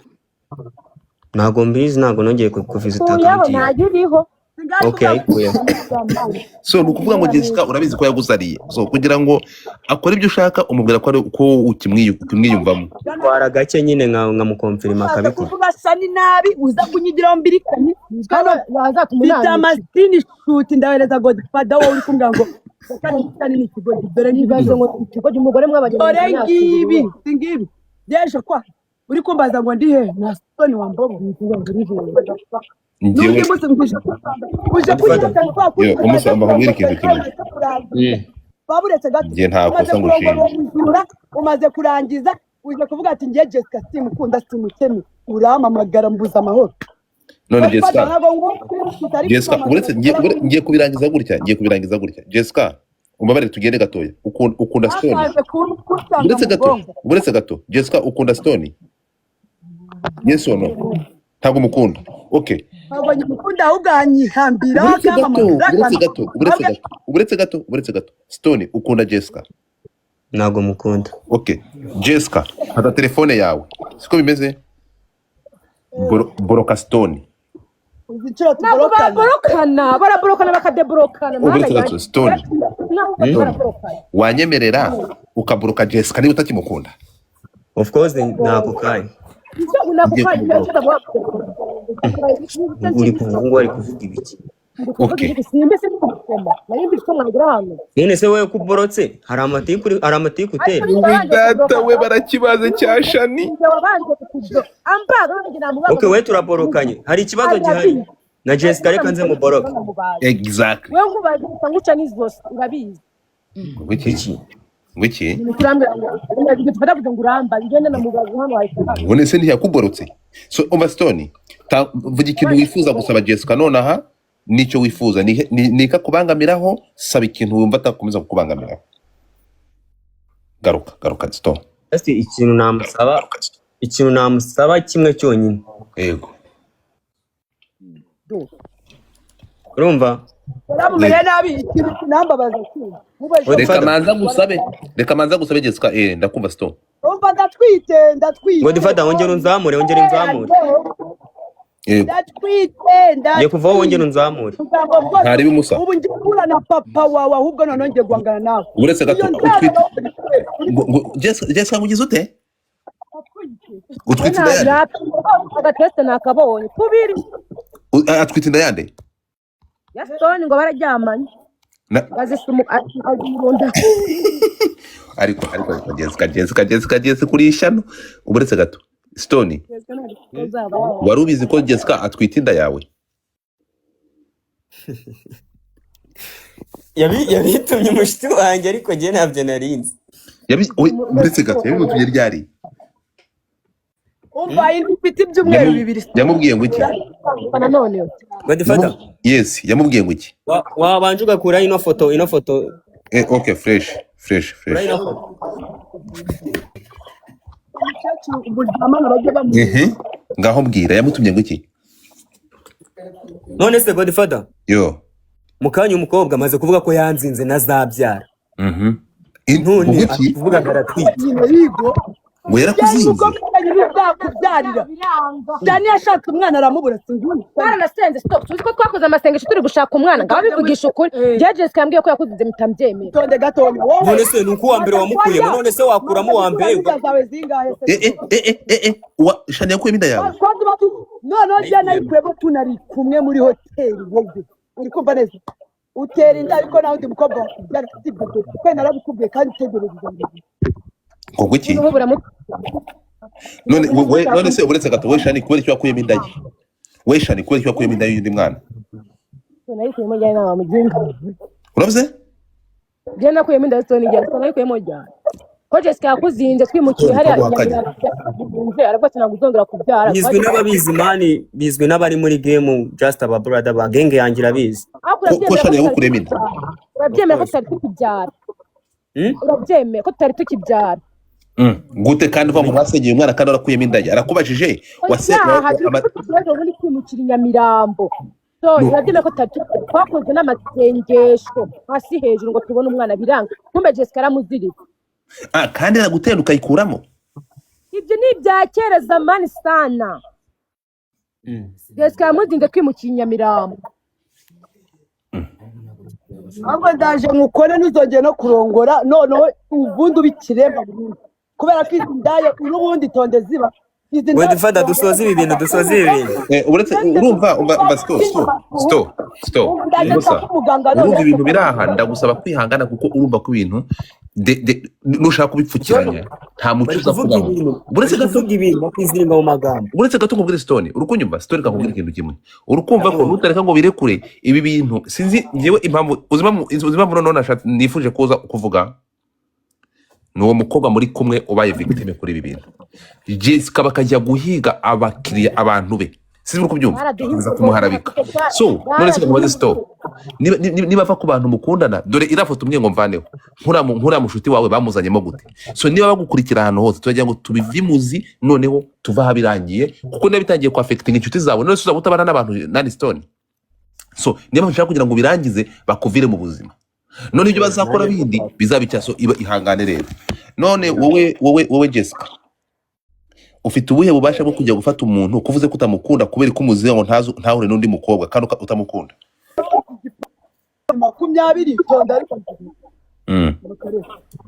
ntago mbizi ntago nongeye kuvizita okay ayikuyeho so ni ukuvuga ngo Jessica urabizi ko yagusariye so kugira ngo akore ibyo ushaka umubwira ko ukimwiyumvamo twara gake nyine nkamukonfirima akabikora kuvuga Shani nabi uza kunyigiraho mbirikanye bitamaskini shoot ndahereza Godfather wowe uri kumbwira ngo Shani ni ikigo dore nibaze ngo ikigo cy'umugore mwabagenda dore ngibi deje kwa uri kumbaza ngo ndi he na Stone wambobo ngiye umusamba hamwira ikintu kimwe baburetse gato ngiye nta kosa ngushinja umaze kurangiza uje kuvuga ati ngiye Jessica simukunda simutemi uramamagara mbuza amahoro none Jessica uretse ngiye kubirangiza gutya Jessica umbabarire tugende gatoya ukunda Stone uretse gato Jessica ukunda Stone yes or no ntabwo mukunda okay ntabwo mukunda ahubwo anyihambira uretse gato Stone ukunda Jessica ntabwo mukunda okay Jessica hata telefone yawe siko bimeze boroka Stone baraborokana bakadeborokana uretse gato Stone wanyemerera ukaboroka Jessica niba utakimukunda of course ntabwo kai uri kuvuga ibiki okay none se wewe kuborotse hari amatiku utera data we barakibaze cya Shani okay we turaborokanye hari ikibazo gihari na Jessica reka nze muboroke exactly wewe ngubaje nguca nizose urabizi Wiki ubone se ntiyakuborotse so Stone vuga ikintu wifuza gusaba Jessica nonaha nicyo wifuza nika kubangamiraho saba ikintu wumva atakomeza kukubangamiraho garuka Stone ikintu namusaba kimwe cyonyine yego urumva yaramumereye nabi ikintu kinambabaza cyane reka manza gusabe Jessica ndakumva Sto umva ndatwite Godfather wongera unzamure yego ngiye kuvaho wongera unzamure ntari bimusa ubu ngiye kura na papa wawe ahubwo none ngiye guhangana nawe uretse gato Jessica ngugize ute utwite inda yande agateste nakabonye kubiri atwite inda yande ya Stone ngo bararyamanye bazisuma azirunda ariko Jessica kuri ishano uretse gato Stone wari ubizi ko Jessica atwite inda yawe yabitumye umushiti wanjye ariko njye ntabyo narinzi uretse gato yabimutumye ryari umva ifite ibyumweru bibiri yamubwiye ngo iki none Godfather yes yamubwiye ngo iki wabanje ugakura ino foto okay fresh ngaho mbwira yamutumye ngo iki none se Godfather yo mukanya umukobwa amaze kuvuga ko yanzinze nazabyara none kuvuga ngaratwite ngo yarakuzinze Dani yashatse umwana aramubura baranasenze stop tuzi ko twakoze amasengesho turi gushaka umwana ngaho bivugisha ukuri Jessica yambwiye ko yakuzinze mitambyemera tonde gatonya none se nuko wa mbere wamukuyemo none se wakuramo wa mbere Shani yakuyemo inda yawe none njye nayikwemo tunari kumwe muri hoteli wowe uri kumva neza utera inda ariko nawe ndi mukobwa wakubyara kandi narabikubwiye kandi utegereze ngo iki none se uretse gato we Shani kubera icyo wakuyemo inda ye we Shani kubera icyo wakuyemo inda y'undi mwana nayikuyemo njye nawe muginga uravuze njye nakuyemo inda Stone njye nayikuyemo njye ko Jessica yakuzinze twimukiye hari ariko sinaguzongera kubyara bizwi n'ababizi mani bizwi n'abari muri game just aba brother ba genge yangira bizi ko Shani yagukuremo inda urabyemera ko tutari tukibyara urabyemera ko tutari tukibyara gute kandi uva mu basengeye umwana kandi arakuyemo inda ye arakubajije muri kwimukira Nyamirambo so urabyemera ko twakoze n'amasengesho hasi hejuru ngo tubone umwana biranga kumbe Jessica aramuziritse kandi aragutera ukayikuramo ibyo ni ibya kera zamani sana Jessica yamuzinze kwimukira Nyamirambo ahubwo ndaje nkukore ntuzongere no kurongora noneho ubundi ubikiremba kubera ko izi ndaye n'ubundi tonde ziba Godfather dusoze ibi bintu uretse urumva Sto urumva ibintu biraha ndagusaba kwihangana kuko urumva ko ibintu nushaka kubipfukiranya nta muco uza kubamo uretse gato bakwiziringa mu magambo uretse gato nkubwire Stone urukunyumva Stone kakubwira ikintu kimwe urukumva ko nutareka ngo birekure ibi bintu sinzi ngewe impamvu uzima none nifuje kuza kuvuga nuwo mukobwa muri kumwe ubaye victime kuri ibi bintu Jessica bakajya guhiga abakiriya abantu be sinzi uko byumva biza kumuharabika so none se kubaza Sto niba ava ku bantu mukundana dore irafoto umwe ngo mvaneho nkura mushuti wawe bamuzanyemo gute so niba bagukurikira ahantu hose tujya ngo tubivimuzi noneho tuva habirangiye kuko niba bitangiye ku affecting inshuti zawe none suza gutabana n'abantu nani Stone so niba bashaka kugira ngo birangize bakuvire mu buzima none ibyo bazakora bindi bizabicyaso ihangane rero none wowe Jessica ufite ubuhe bubasha bwo kujya gufata umuntu kuvuze ko utamukunda kubera ko umuziga ngo ntahure n'undi mukobwa kandi utamukunda 20 tonda ariko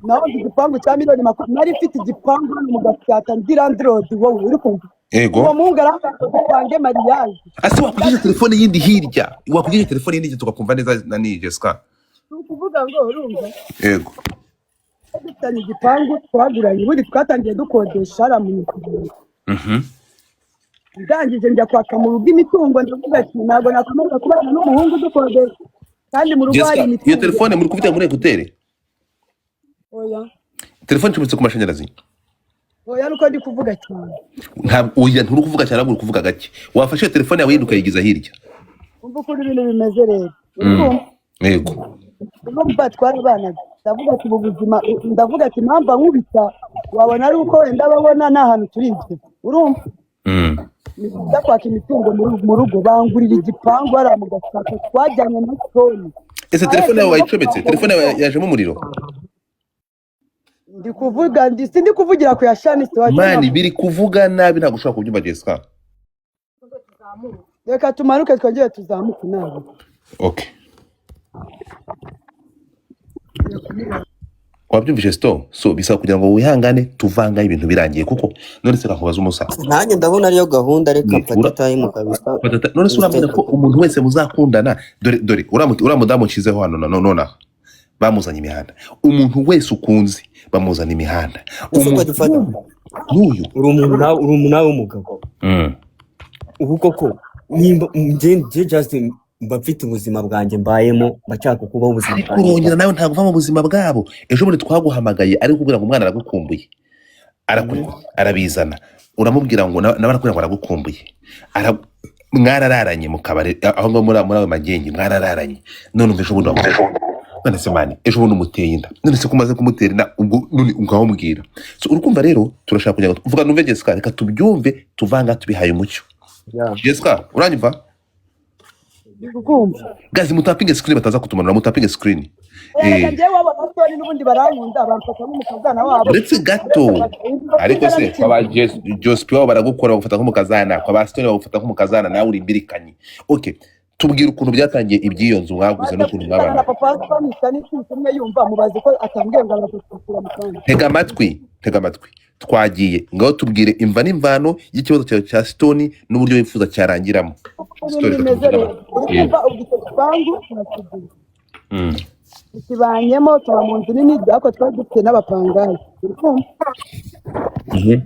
naho igipangu cya miliyoni 20 nari mfite igipangu mu gasyata ndirandrodi wowe uri kumva uwo muhungara kwange mariage ase wakugije telefone yindi hirya wakugije telefone yindi tukakumva neza na ni Jessica ukuvuga ngo urumva yego dufitanye igipangu twaguranye ubundi twatangiye dukodesha haramu ndangije njya kwaka mu rugo imitungo ndavuga ati ntabwo nakomeza kubana n'umuhungu dukodesha kandi mu rugo hari imitungo iyo telefone muri kufite muri ekutere oya telefone icometse ku mashanyarazi oya nuko ndi kuvuga cyane ntabwo oya nturi kuvuga cyane ahubwo uri kuvuga gake wafashe telefone yawe yinduka yigiza hirya umva uko ibintu bimeze rero yego urumva twarabanaga ndavuga ati ubuzima ndavuga ati mpamvu nkubita wabona ari uko wenda babona n'ahantu turi ibyo urumva nijya kwaka imitungo mu rugo bangurira igipangu hariya mu Gatsata twajyanye na Stone ese telefone yawe wayicometse telefone yawe yajemo umuriro sindi kuvugira ku ya Shani mani biri kuvuga nabi ntabwo ushobora kubyumva Jessica reka tumanuke twongere tuzamuke nabi okay wabyumvise so bisaba kugira ngo wihangane tuvanga ibintu birangiye kuko none se kakubaza umusa nanjye ndabona ariyo gahunda reka mfate time kabisa none se urambona ko umuntu wese muzakundana dore uramudamu nshizeho hano none bamuzanye imihanda umuntu wese ukunze bamuzana imihanda n'uyu uri umuntu nawe w'umugabo ubu koko nimba nje Justin mbafite ubuzima bwanjye mbayemo bashaka kubaho ubuzima ariko urongera nawe ntabwo uva mu buzima bwabo ejo bundi twaguhamagaye ari kubwira ngo umwana aragukumbuye arabizana uramubwira ngo nawe arakubwira ngo aragukumbuye mwarararanye mu kabari aho ngo muri ayo magenge mwarararanye none umva ejo bundi none se mani ejo bundi umuteye inda none se kumaze kumutera inda ubwo none ukawumubwira so urukumva rero turashaka kugira ngo tuvuga numve Jessica reka tubyumve tuvanga tubihaye umucyo Jessica uranyumva gazi mutapinge screen bataza kutumanura mutapinge screen ngiye waba Stone n'ubundi barankunda bamfata nk'umukazana wabo uretse gato ariko se kwa Jospin baragukora bagufata nk'umukazana kwa Stone bagufata nk'umukazana nawe uri mbirikanye okay tubwira ukuntu byatangiye ibyiyo nzu mwaguze n'ukuntu mwabana papa Stone cyane kimwe yumva mubaze ko atambwiye ngo aratukura mukanda tega amatwi twagiye ngaho tubwire imva n'imvano y'ikibazo cyawe cya Stone n'uburyo wifuza cyarangiramo ikibanyemo tuba mu nzu nini byako twari dufite n'abapangayi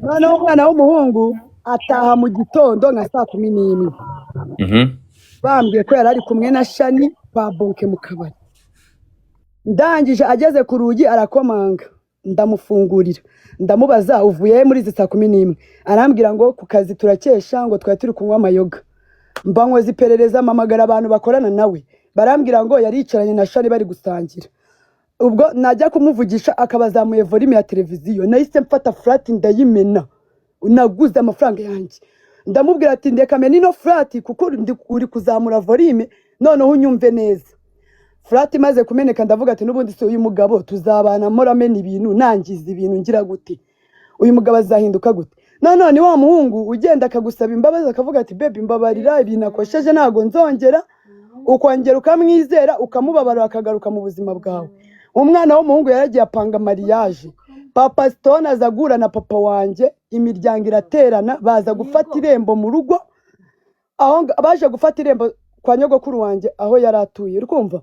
noneho umwana w'umuhungu ataha mu gitondo nka 11:00 bambwiye ko yari ari kumwe na Shani kwa Bonke mu kabari ndangije ageze ku rugi arakomanga ndamufungurira ndamubaza uvuye muri izi 11:00 arambwira ngo ku kazi turakesha ngo twari turi kunywa amayoga mbankoze iperereza mamagara abantu bakorana nawe barambwira ngo yaricaranye na Shani bari gusangira ubwo najya kumuvugisha akabazamuye volume ya televiziyo nahise mfata flat ndayimena naguze amafaranga yanjye ndamubwira ati ndeka mena ino flat kuko uri kuzamura volume noneho unyumve neza flat imaze kumeneka ndavuga ati nubundi se uyu mugabo tuzabana moramena ibintu nangiza ibintu ngira gute uyu mugabo azahinduka gute none wa muhungu ugenda akagusaba imbabazi akavuga ati baby mbabarira ibintu akosheje ntago nzongera ukongera ukamwizera ukamubabara akagaruka mu buzima bwawe umwana w'umuhungu yaragiye apanga mariage papa Stone azagura na papa wanje imiryango iraterana baza gufata irembo mu rugo aho baje gufata irembo kwa nyogokuru wanje aho yaratuye urumva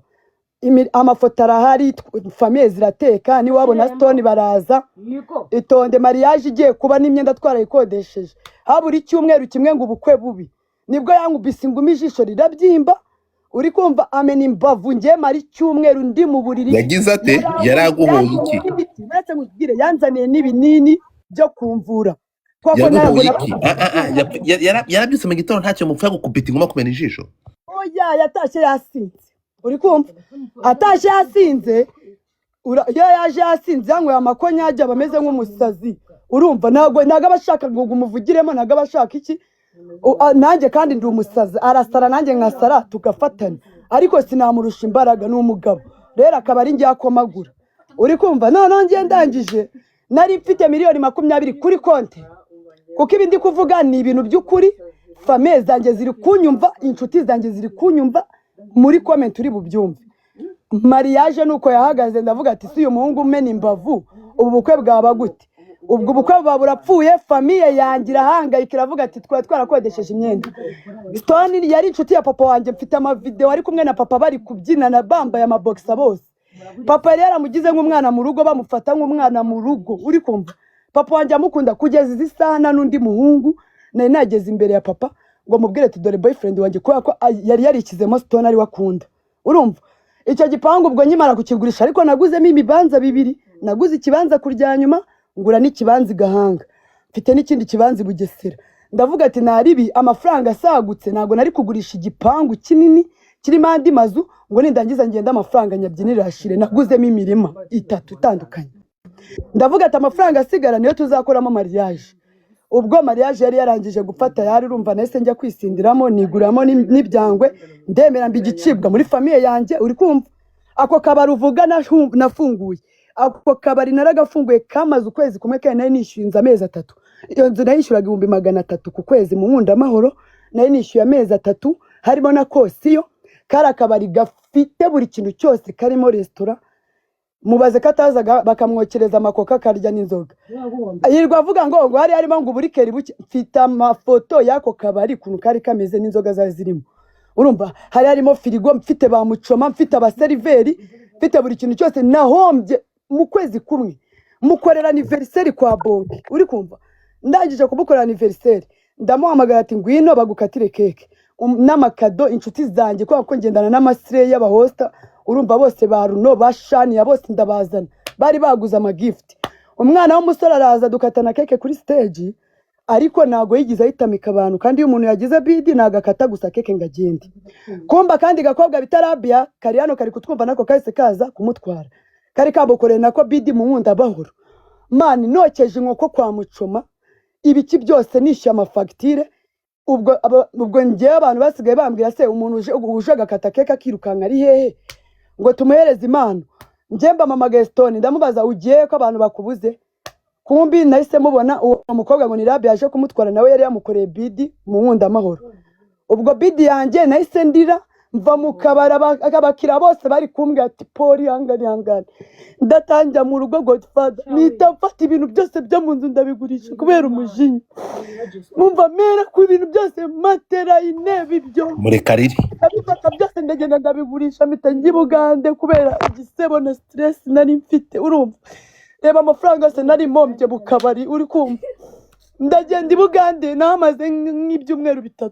amafoto arahari famille zirateka ni wabona Stone baraza itonde mariage igiye kuba n'imyenda twarayikodesheje haburi cyumweru kimwe ngo ubukwe bubi nibwo yankubise ingumi ijisho rirabyimba uri kumva amena imbavu ngiye mari cyumweru ndi mu buriri yagize ate yaraguhoye iki ndetse mugire yanzaniye n'ibinini byo kumvura kwako ntabwo yarabyise mu gitondo ntacyo mupfa gukubita inguma kumena ijisho oya yatashe yasinze uri kumva atashe yasinze yo yaje yasinze yanyweye amakonyage abameze nk'umusazi urumva ntago abashaka ngo umuvugiremo ntago abashaka iki nanjye kandi ndi umusazi arasara nanjye nkasara tugafatanya ariko sinamurusha imbaraga n'umugabo rero akaba ari ngiye akomagura uri kumva none ngiye ndangije nari mfite miliyoni 20 kuri konti kuko ibindi kuvuga ni ibintu by'ukuri famille zanjye ziri kunyumva inshuti zanjye ziri kunyumva muri comment uri bubyumve mariage nuko yahagaze ndavuga ati si uyu muhungu umena imbavu ubu bukwe bwaba gute ubwo bukwe burapfuye famille yangira hangayika iravuga ati twarakodesheje imyenda Stone yari inshuti ya papa wanje mfite ama video ari kumwe na papa bari kubyina na bambaye ama boxer bose papa yari yaramugize nk'umwana mu rugo bamufata nk'umwana mu rugo uri kumva papa wanje amukunda kugeza izi sana n'undi muhungu nari nageze imbere ya papa ngo mubwire ati dore boyfriend wanje kwa ko yari yarikizemo Stone ari wakunda urumva icyo gipangu ubwo nyimara kukigurisha ariko naguzemo imibanza 2 naguze ikibanza kurya nyuma ngura n'ikibanza Gahanga mfite n'ikindi kibanza Bugesera ndavuga ati naribi amafaranga asagutse nago nari kugurisha igipangu kinini kirimo andi mazu ngo nindangiza ngenda amafaranga nyabyinira ashire naguzemo imirima 3 itandukanye ndavuga ati amafaranga asigara niyo tuzakoramo mariage ubwo mariage yari yarangije gufata yari urumva nese njya kwisindiramo niguramo n'ibyangwe ndemera mbigicibwa muri famille yanjye uri kumva ako kabari uvuga nafunguye ako kabari naragafunguye kamaze ukwezi kumwe kandi nari nishyuye amezi 3 iyo nzu nayishyuraga 300 ku kwezi mu Nkunda Amahoro nari nishyuye amezi 3 harimo na kosiyo kari akabari gafite buri kintu cyose karimo restaurant mubaze katazaga bakamwokereza amakoka karya n'inzoga yirwa avuga ngo hari harimo ngo burikeri buke mfite amafoto yako kabari kuntu kari kameze n'inzoga za zirimo urumva hari harimo firigo mfite ba mucoma mfite abaseriveri mfite buri kintu cyose nahombye mu kwezi kumwe mukorera anniversaire kwa bonke uri kumva ndangije kumukorera anniversaire ndamuhamagara ati ngwino bagukatire keke n'amakado inshuti zanjye ko ngendana n'amasire y'abahosta urumva bose ba Runo bashani ya bose ndabazana bari baguza ama gift umwana w'umusore araza dukatana keke kuri stage ariko nago yigize ahitamika abantu kandi iyo umuntu yagize bidi nagakata gusa keke ngagende kumba kandi gakobwa bitarabia kari hano kari kutwumva nako kahise kaza kumutwara kari kabokoreye nako bidi mu Nkunda Amahoro mani nokeje inkoko kwa mucoma ibiki byose nishyuye amafagitire ubwo ngewe abantu basigaye bambwira se umuntu uje agakata keke akirukanka ari hehe ngo tumuhereze impano njemba mama Gestone ndamubaza ugiye ko abantu bakubuze kumbi nahise mubona uwo mukobwa ngo ni Rabi yaje kumutwara nawe yari yamukoreye bidi mu Nkunda Amahoro ubwo bidi yanjye nahise ndira mva mu kabara abakira bose bari kumbwira ati Poli hangane ndatanja mu rugo Godfather nitafata ibintu byose byo mu nzu ndabigurisha kubera umujinya mumva mera ku ibintu byose matera intebe ibyo murekariri abifata byose ndagenda ndabigurisha mitangi Bugande kubera igisebo na stress nari mfite urumva reba amafaranga se nari mombye mu kabari uri kumva ndagenda Bugande namaze nk'ibyumweru 3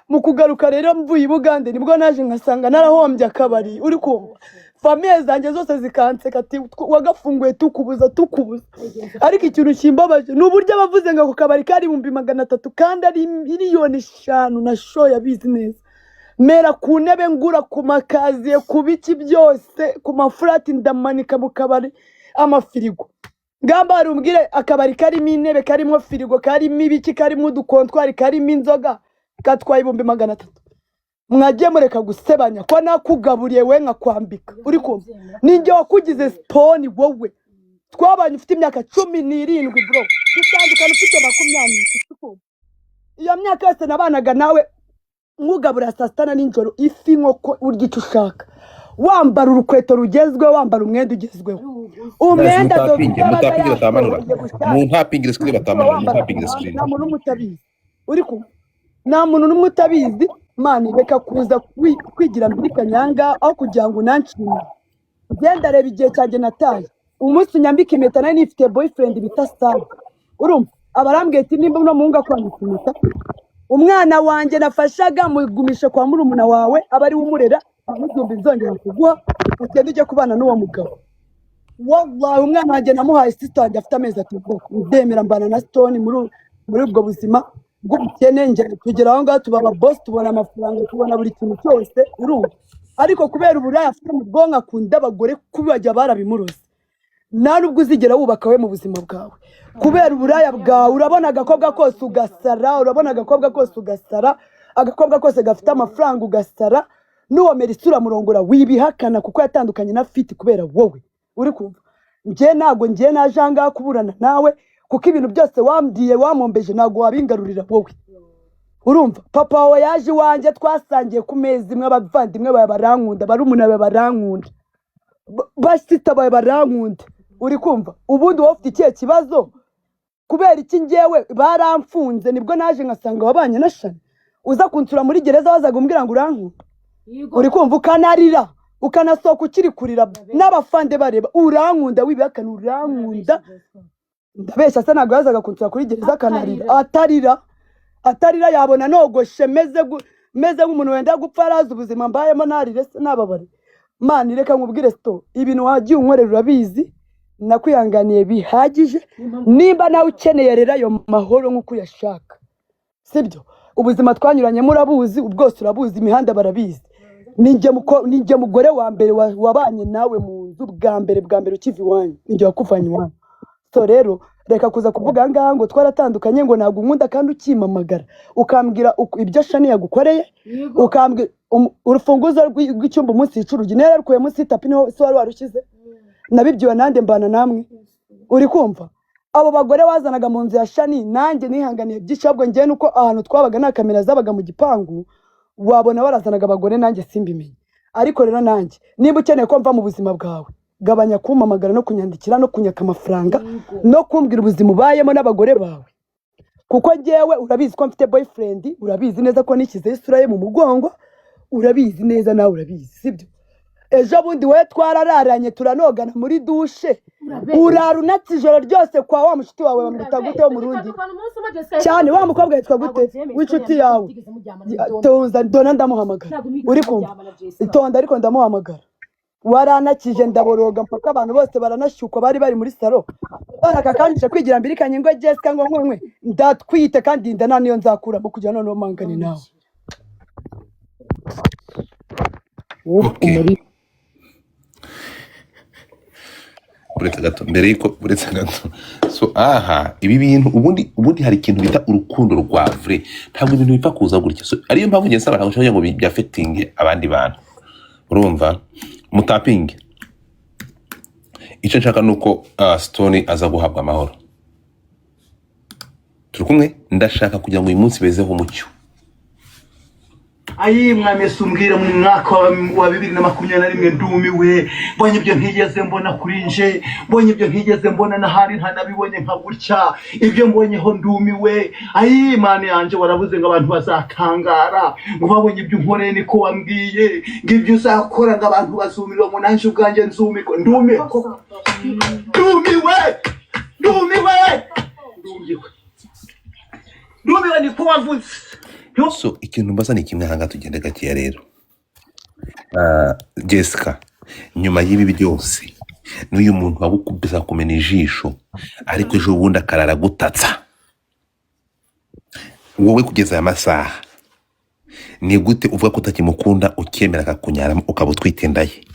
mu kugaruka rero mvuye i Bugande nibwo naje nkasanga narahombye akabari uri kumva famille zanjye zose zikanseka ati wagafunguye tukubuza ariko ikintu kimbabaje n'uburyo abavuze ngo akabari kari 300 kandi ari miliyoni 5 na show ya business mera ku ntebe ngura ku makazi ku biki byose ku mafurati ndamanika mu kabari amafirigo ngamba arumbwire akabari karimo intebe karimo firigo karimo ibiki karimo udukontwari karimo inzoga katwaye 300 mwagiye mureka gusebanya ko nakugaburiye we nkakwambika uri kumva ninjye wakugize stone wowe twabanye ufite imyaka 17 bro dutandukana ufite 20 iyo myaka yose nabanaga nawe nkugabura saa 6 n'ijoro ifi nkoko urya icyo ushaka wambara urukweto rugezweho wambara umwenda ugezweho umwenda mutapingira batamanura mu ntapingira screen batamanura mu ntapingira screen nta muntu mutabizi uri kumva nta muntu numwe utabizi mani reka kuza kwigira muri kanyanga aho kugira ngo nanshime genda reba igihe cyanjye nataye umunsi nyambika impeta nari nifite boyfriend bita Star urumva abarambwiye ati nimba no muhunga kwandika impeta umwana wanjye nafashaga mugumisha kwa murumuna wawe abari umurera amudumba inzongera kuguha ugende ujye kubana n'uwo mugabo wallahi umwana wanjye namuhaye sister wanjye afite amezi 3 ndemera mbana na Stone muri ubwo buzima bw'ubukene nje kugera aho ngaho tuba boss tubona amafaranga tubona buri kintu cyose urumva ariko kubera uburaya afite mu bwonko akunda abagore kubajya barabimurose nta nubwo uzigera wubaka we mu buzima bwawe kubera uburaya bwawe urabona agakobwa kose ugasara agakobwa kose gafite amafaranga ugasara n'uwo merisura murongora wibihakana kuko yatandukanye na Fit kubera wowe uri kumva nje najanga kuburana nawe kuko ibintu byose wambwiye wamombeje nago wabingarurira wowe urumva papa wawe yaje wanje twasangiye ku mezi imwe abavandimwe bawe barankunda barumuna bawe barankunda basita bawe barankunda uri kumva ubundi wowe ufite ikihe kibazo kubera iki ngewe baramfunze nibwo naje nkasanga wabanye na Shani uza kunsura muri gereza wazaga umbwira ngo urankunda uri kumva ukanarira ukanasohoka ukiri kurira n'abafande bareba urankunda wibihakana urankunda ndabeshya se ntabwo yazaga kunsura kuri gereza akanarira atarira yabona nogoshe meze nk'umuntu wenda gupfa arazi ubuzima mbayemo narire se nababare mani reka nkubwire sto ibintu wagiye unkorera urabizi nakwihanganiye bihagije nimba nawe ukeneye rero ayo mahoro nk'uko uyashaka sibyo ubuzima twanyuranye murabuzi ubwose urabuzi imihanda barabizi ninjye mugore wa mbere wabanye nawe mu nzu bwa mbere ukiva iwanyu ninjye wakuvanye iwanyu so rero reka kuza kuvuga ahangaha ngo twaratandukanye ngo ntabwo unkunda kandi ukimamagara ukambwira ibyo Shani yagukoreye ukambwira urufunguzo rw'icyumba umunsi yicurugi nera rukuye munsi y'itapi niho se wari warushyize nabibyiwe nande mbana namwe uri kumva abo bagore wazanaga mu nzu ya Shani nanjye nihanganiye byinshi ahubwo njye nuko ahantu twabaga nta kamera zabaga mu gipangu wabona barazanaga abagore nanjye simbimenye ariko rero nanjye niba ukeneye ko mva mu buzima bwawe gabanya kumpamagara no kunyandikira no kunyaka amafaranga no kumbwira ubuzima ubayemo n'abagore bawe kuko njyewe urabizi ko mfite boyfriend urabizi neza ko nishyize isura ye mu mugongo urabizi neza nawe urabizi sibyo ejo bundi we twarararanye turanogana muri dushe urarunatse ijoro ryose kwa wa mushuti wawe bamwita gute wo mu rundi cyane wa mukobwa yitwa gute w'inshuti yawe tonza dona ndamuhamagara uri kumva itonda ariko ndamuhamagara waranakije ndaboroga mpaka abantu bose baranashyukwa bari bari muri salo barakakanyije kwigira mbirikanye ngo Jessica ngo nkwe ndatwite kandi ndana niyo nzakuramo kugira none mangane nawe uretse gato mbere yuko uretse gato so aha ibi bintu ubundi hari ikintu bita urukundo rwa vrai ntabwo ibintu bipfa kuza gutya so ariyo mpamvu ngiye nsaba ntabwo ngo byafetinge abandi bantu urumva mutapinge icyo nshaka nuko Stone aza guhabwa amahoro turi kumwe ndashaka kugira ngo uyu munsi bezeho umucyo ayi mwamese umbwira mu mwaka wa 2021 ndumiwe mbonye ibyo ntigeze mbona kuri nje mbonye ibyo ntigeze mbona nahari ntanabibonye nka gutya ibyo mbonyeho ndumiwe ayi mane yanje warabuze ngo abantu bazakangara ngo babonye ibyo nkoreye niko wambwiye ngo ibyo uzakora ngo abantu bazumirwa mu nanje ubwanjye nzumirwa ndumiwe niko wavuze so ikintu mbaza ni kimwe hanga tugende gakiya rero Jessica nyuma y'ibi byose n'uyu muntu wagukubisa kumena ijisho ariko ejo bundi akarara gutatsa wowe kugeza aya masaha ni gute uvuga ko utakimukunda ukemera akakunyaramo ukaba utwitindaye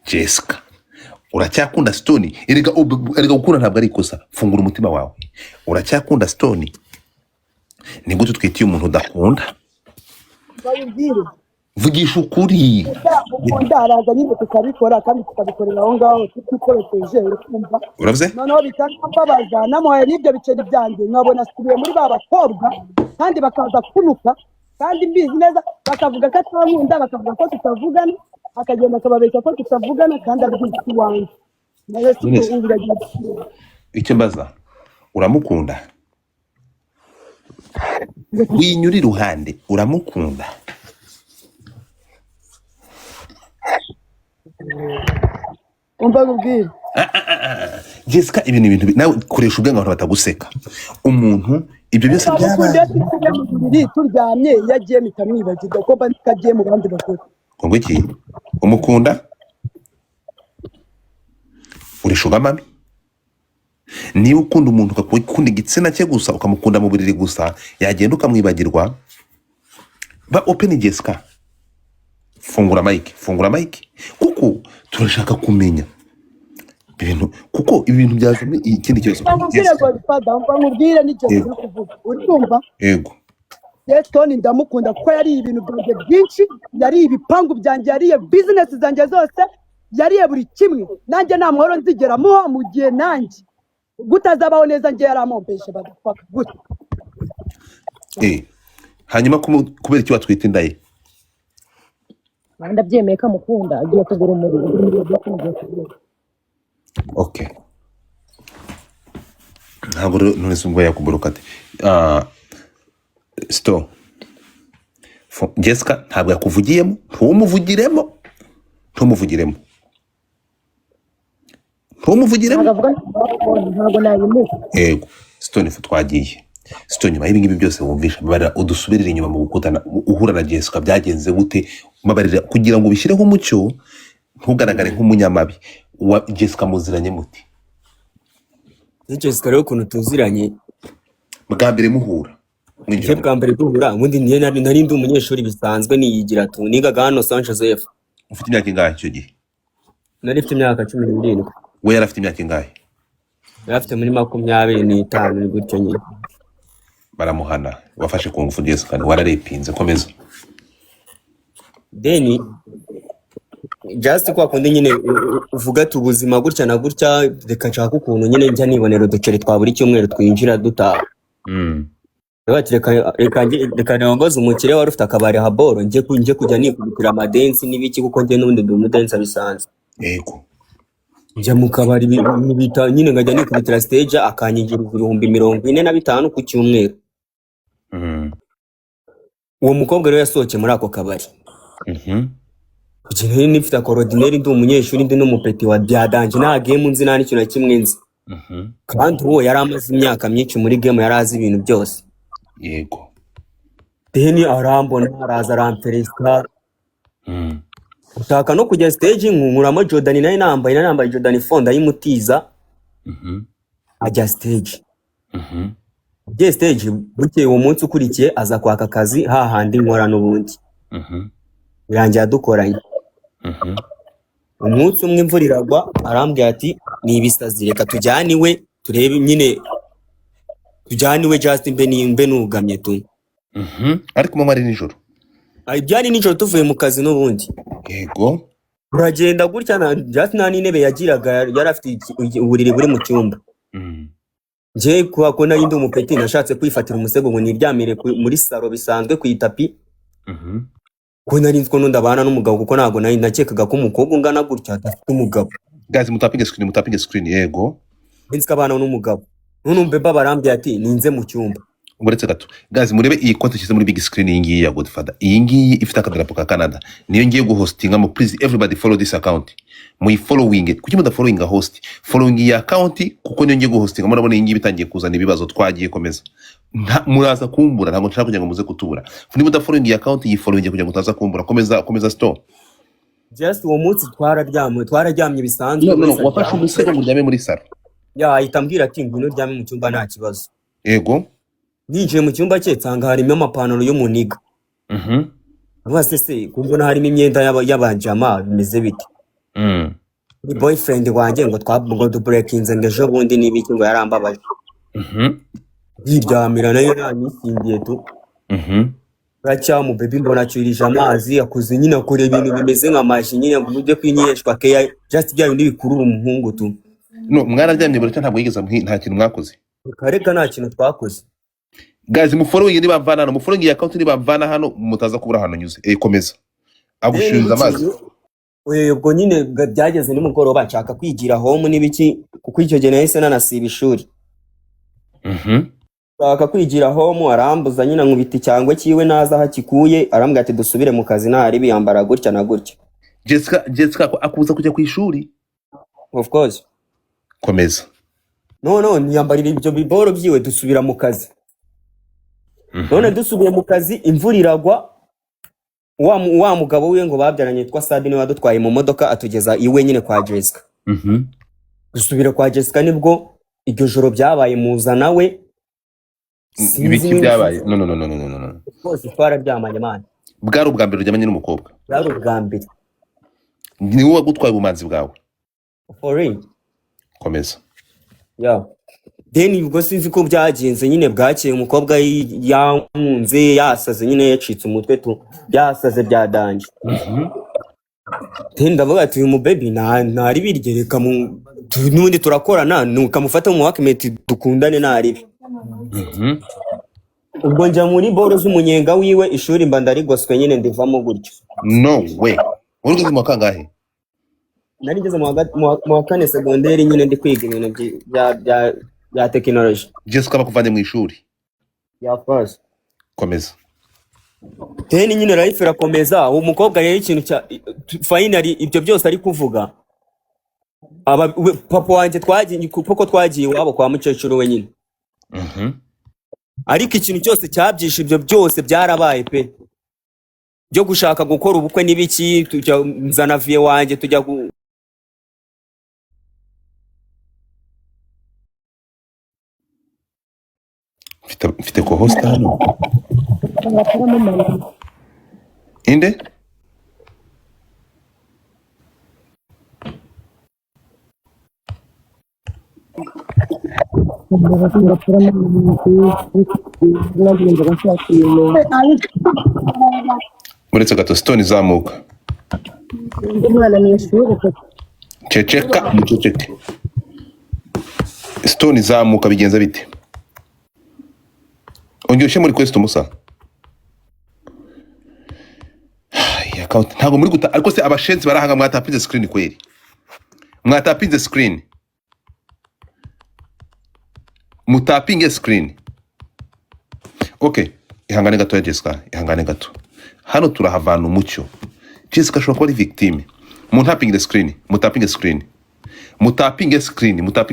Jessica uracyakunda Stone erega gukunda ntabwo ari ikosa fungura umutima wawe uracyakunda Stone ni gute twitiye umuntu udakunda vugisha ukuri ndaraza nyine tukabikora kandi tukabikorera aho ngaho tutikoresheje ukumva uravuze noneho bikambabaza namuhaye n'ibyo biceri byanjye nkabona subiye muri ba bakobwa kandi bakaza kunuka kandi mbizi neza bakavuga ko atankunda bakavuga ko tutavugana akagenda akababeshya ko tutavugana kandi abyitse iwanjye nawe icyo mbaza uramukunda winyura iruhande uramukunda umva ngubwire Jessica ibintu nawe koresha ubwenge abantu bataguseka umuntu ibyo byose byabaye turyamye yagiye mitamwibagirwa ko bakagiye mu bandi bakuru ngo iki umukunda urishuga mami niba ukunda umuntu ukakunda igitsina cye gusa ukamukunda mu buriri gusa yagenda ukamwibagirwa ba open Jessica fungura mic kuko turashaka kumenya ibintu kuko ibintu byazamo ikindi kibazo nkubwire n'icyo kuvuga urumva yego Stone ndamukunda kuko yari ibintu byanjye byinshi yari ibipangu byanjye yari business zanjye zose yari buri kimwe nanjye nta mahoro nzigera muha mu gihe nanjye gutazabaho neza ngiye yaramompeshe badafaka gute hanyuma kubera icyo batwita indaye ndabyemeye ko amukunda agiye kugura umuriro okay ntabwo none se ubwo yakuburuka ate Stone Jessica ntabwo yakuvugiyemo ntumuvugiremo ntabwo nabimuha yego Stone twagiye Stone nyuma y'ibi ngibi byose wumvisha babarira udusubirire inyuma mu gukutana uhura na Jessica byagenze gute babarira kugira ngo bishyireho umucyo ntugaragare nk'umunyamabi wa Jessica muziranye muti Jessica rero ukuntu tuziranye bwa mbere muhura bwa mbere duhura ubundi nari ndi umunyeshuri bisanzwe niyigira tu nigaga hano San Joseph ufite imyaka ingahe icyo gihe nari mfite imyaka 17 we yari afite imyaka ingahe yari afite muri 25 ni gutyo nyine. baramuhana wafashe ku ngufu Jessica wararepinze komeza. Then just kwa kundi nyine uvuga ati ubuzima gutya na gutya, reka nshaka ukuntu nyine njya nibonera uduceri twa buri cyumweru twinjira dutaha. Reka nongoze umukire wari ufite akabari haboro nje kujya nikubitira amadensi n'ibiki kuko njye n'ubundi ndi umudensi bisanzwe. Yego. Njya mu kabari bita nyine ngajya nikubitira stage akanyinjira 45 ku cyumweru. Uwo mukobwa rero yasohokeye muri ako kabari. Kugira nifite coordinaire ndi umunyeshuri ndi n'umupeti wa byadanje nta game nzi nta n'ikintu na kimwe nzi. Kandi uwo yari amaze imyaka myinshi muri game yari azi ibintu byose. Yego. Then arambona araza arampereza. Utaka no kujya stage nkuramo Jordan nayo nambaye Jordan Fonda y'imutiza. Ajya stage. Ajya stage bukeye uwo munsi ukurikiye aza kwaka akazi hahandi nkora n'ubundi. Birangiye dukoranye. Umunsi umwe imvura iragwa arambwira ati ni ibisazi reka tujyane iwe turebe nyine tujyane iwe just mbe nugamye tu. Ariko mama ari nijoro. Byari nijoro tuvuye mu kazi n'ubundi. Yego. Uragenda gutya na just nta n'intebe yagiraga yari afite uburiri buri mu cyumba. Nje kuba ko nari ndi umupeti nashatse kwifatira umusego ngo niryamire muri salo bisanzwe ku itapi. Ko nari nziko ndabana n'umugabo kuko nago nari nakekaga ko umukobwa ungana gutya atafite umugabo. Guys mutapinge screen yego. Nzika abana n'umugabo. None mbeba barambye ati ninze mu cyumba. Umuretse gato. Guys murebe iyi konti cyise muri big screen iyi ngiyi ya Godfather. Iyi ngiyi ifite akadarapo ka Canada. Niyo ngiye guhostinga mo please everybody follow this account. Muyi following it. Kuki muda following host? Following iyi account kuko niyo ngiye guhostinga murabona iyi ngiyi bitangiye kuzana ibibazo twagiye komeza. Muraza kumbura ntabwo nshaka kugira ngo muze kutubura. Ni muda following iyi account yi following kugira ngo utaza kumbura. Komeza store. Just uwo munsi twararyamye bisanzwe. No, wafashe umusego ngo uryame muri salo. Ya itambwira ati ngwino uryame mu cyumba nta kibazo. Yego. Ninjiye mu cyumba cye nsanga harimo amapantaro y'umuniga. Abase se kumbona harimo imyenda y'abanjama bimeze bite. Boyfriend wanjye ngo breakinze ngejo bundi nibiki ngo yarambabaje. Yiryamira nayo nanisingiye tu. Racha mu baby mbona cyurije amazi akuze nyine akore ibintu bimeze nka maji nyine ngo ujye kwinyeshwa keya just bya bindi bikurura umuhungu tu. No mwararyamye buri ntabwo yigeze nta kintu mwakoze. Kareka nta kintu twakoze. Guys mu following ni bavana hano mu following ya account ni bavana hano mutaza kubura hano nyuze komeza agushinza amazi. Ubwo nyine byageze ni mugoroba nshaka kwigira home n'ibiki kuko icyo gihe nahise nanasiba ishuri. Nshaka kwigira home arambuza nyina nkubita cyangwa kiwe naza hakikuye arambwira ati dusubire mu kazi ntari biyambara gutya na gutya. Jessica akubuza kujya ku ishuri? Of course. Komeza. No niyambarira ibyo biboro byiwe dusubira mu kazi. None dusubiye mu kazi imvura iragwa wa mugabo we ngo babyaranye twa Sadine wadutwaye mu modoka atugeza iwe nyine kwa Jessica. Dusubira kwa Jessica nibwo iryo joro byabaye muzana we. Ibiki byabaye? No. Bose twararyamanye man. Bwari ubwa mbere ujyamanye n'umukobwa? Bwari ubwa mbere. Ni wowe gutwaye ubumanzi bwawe? For real. Komeza. Yeah. Then ubwo sinzi ko byagenze nyine bwakeye umukobwa yankunze yasaze nyine yacitse umutwe tu byasaze byadanje. Then ndavuga ati uyu baby ntari birgereka mu nundi turakorana nukamufata mu workmate dukundane ntari. Ubwo njya muri boro z'umunyenga wiwe ishuri mba ndarigoswe nyine ndivamo gutyo. No way. Urugeze mu kangahe? Nari ngeze mu kane secondaire nyine ndi kwiga ibintu bya technology. Jessica bakuvanye mu ishuri? Yeah, of course. Komeza. Then nyine life irakomeza umukobwa rero ikintu cya finally ibyo byose ari kuvuga papa wanjye twagiye iwabo kwa mukecuru we nyine. Ariko ikintu cyose cyabyisha ibyo byose byarabaye pe byo gushaka gukora ubukwe n'ibiki tujya nzana vie wanjye tujya mfite ko host hano. Inde? uretse gato Stone zamuka ceceka muceceke Stone zamuka bigenza bite ongera ushe muri quest umusa account ntago muri guta ariko se abashenzi barahanga mwatapinze screen kweri mwatapinze screen mutapinge screen okay ihangane gato ya Jessica ihangane gato hano turahavana umucyo Jessica ashobora kuba ari victime muntapinge screen mutapinge screen mutapinge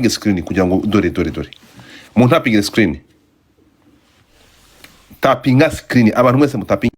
screen kugira ngo dore muntapinge screen tapinga screen abantu mwese mutapinge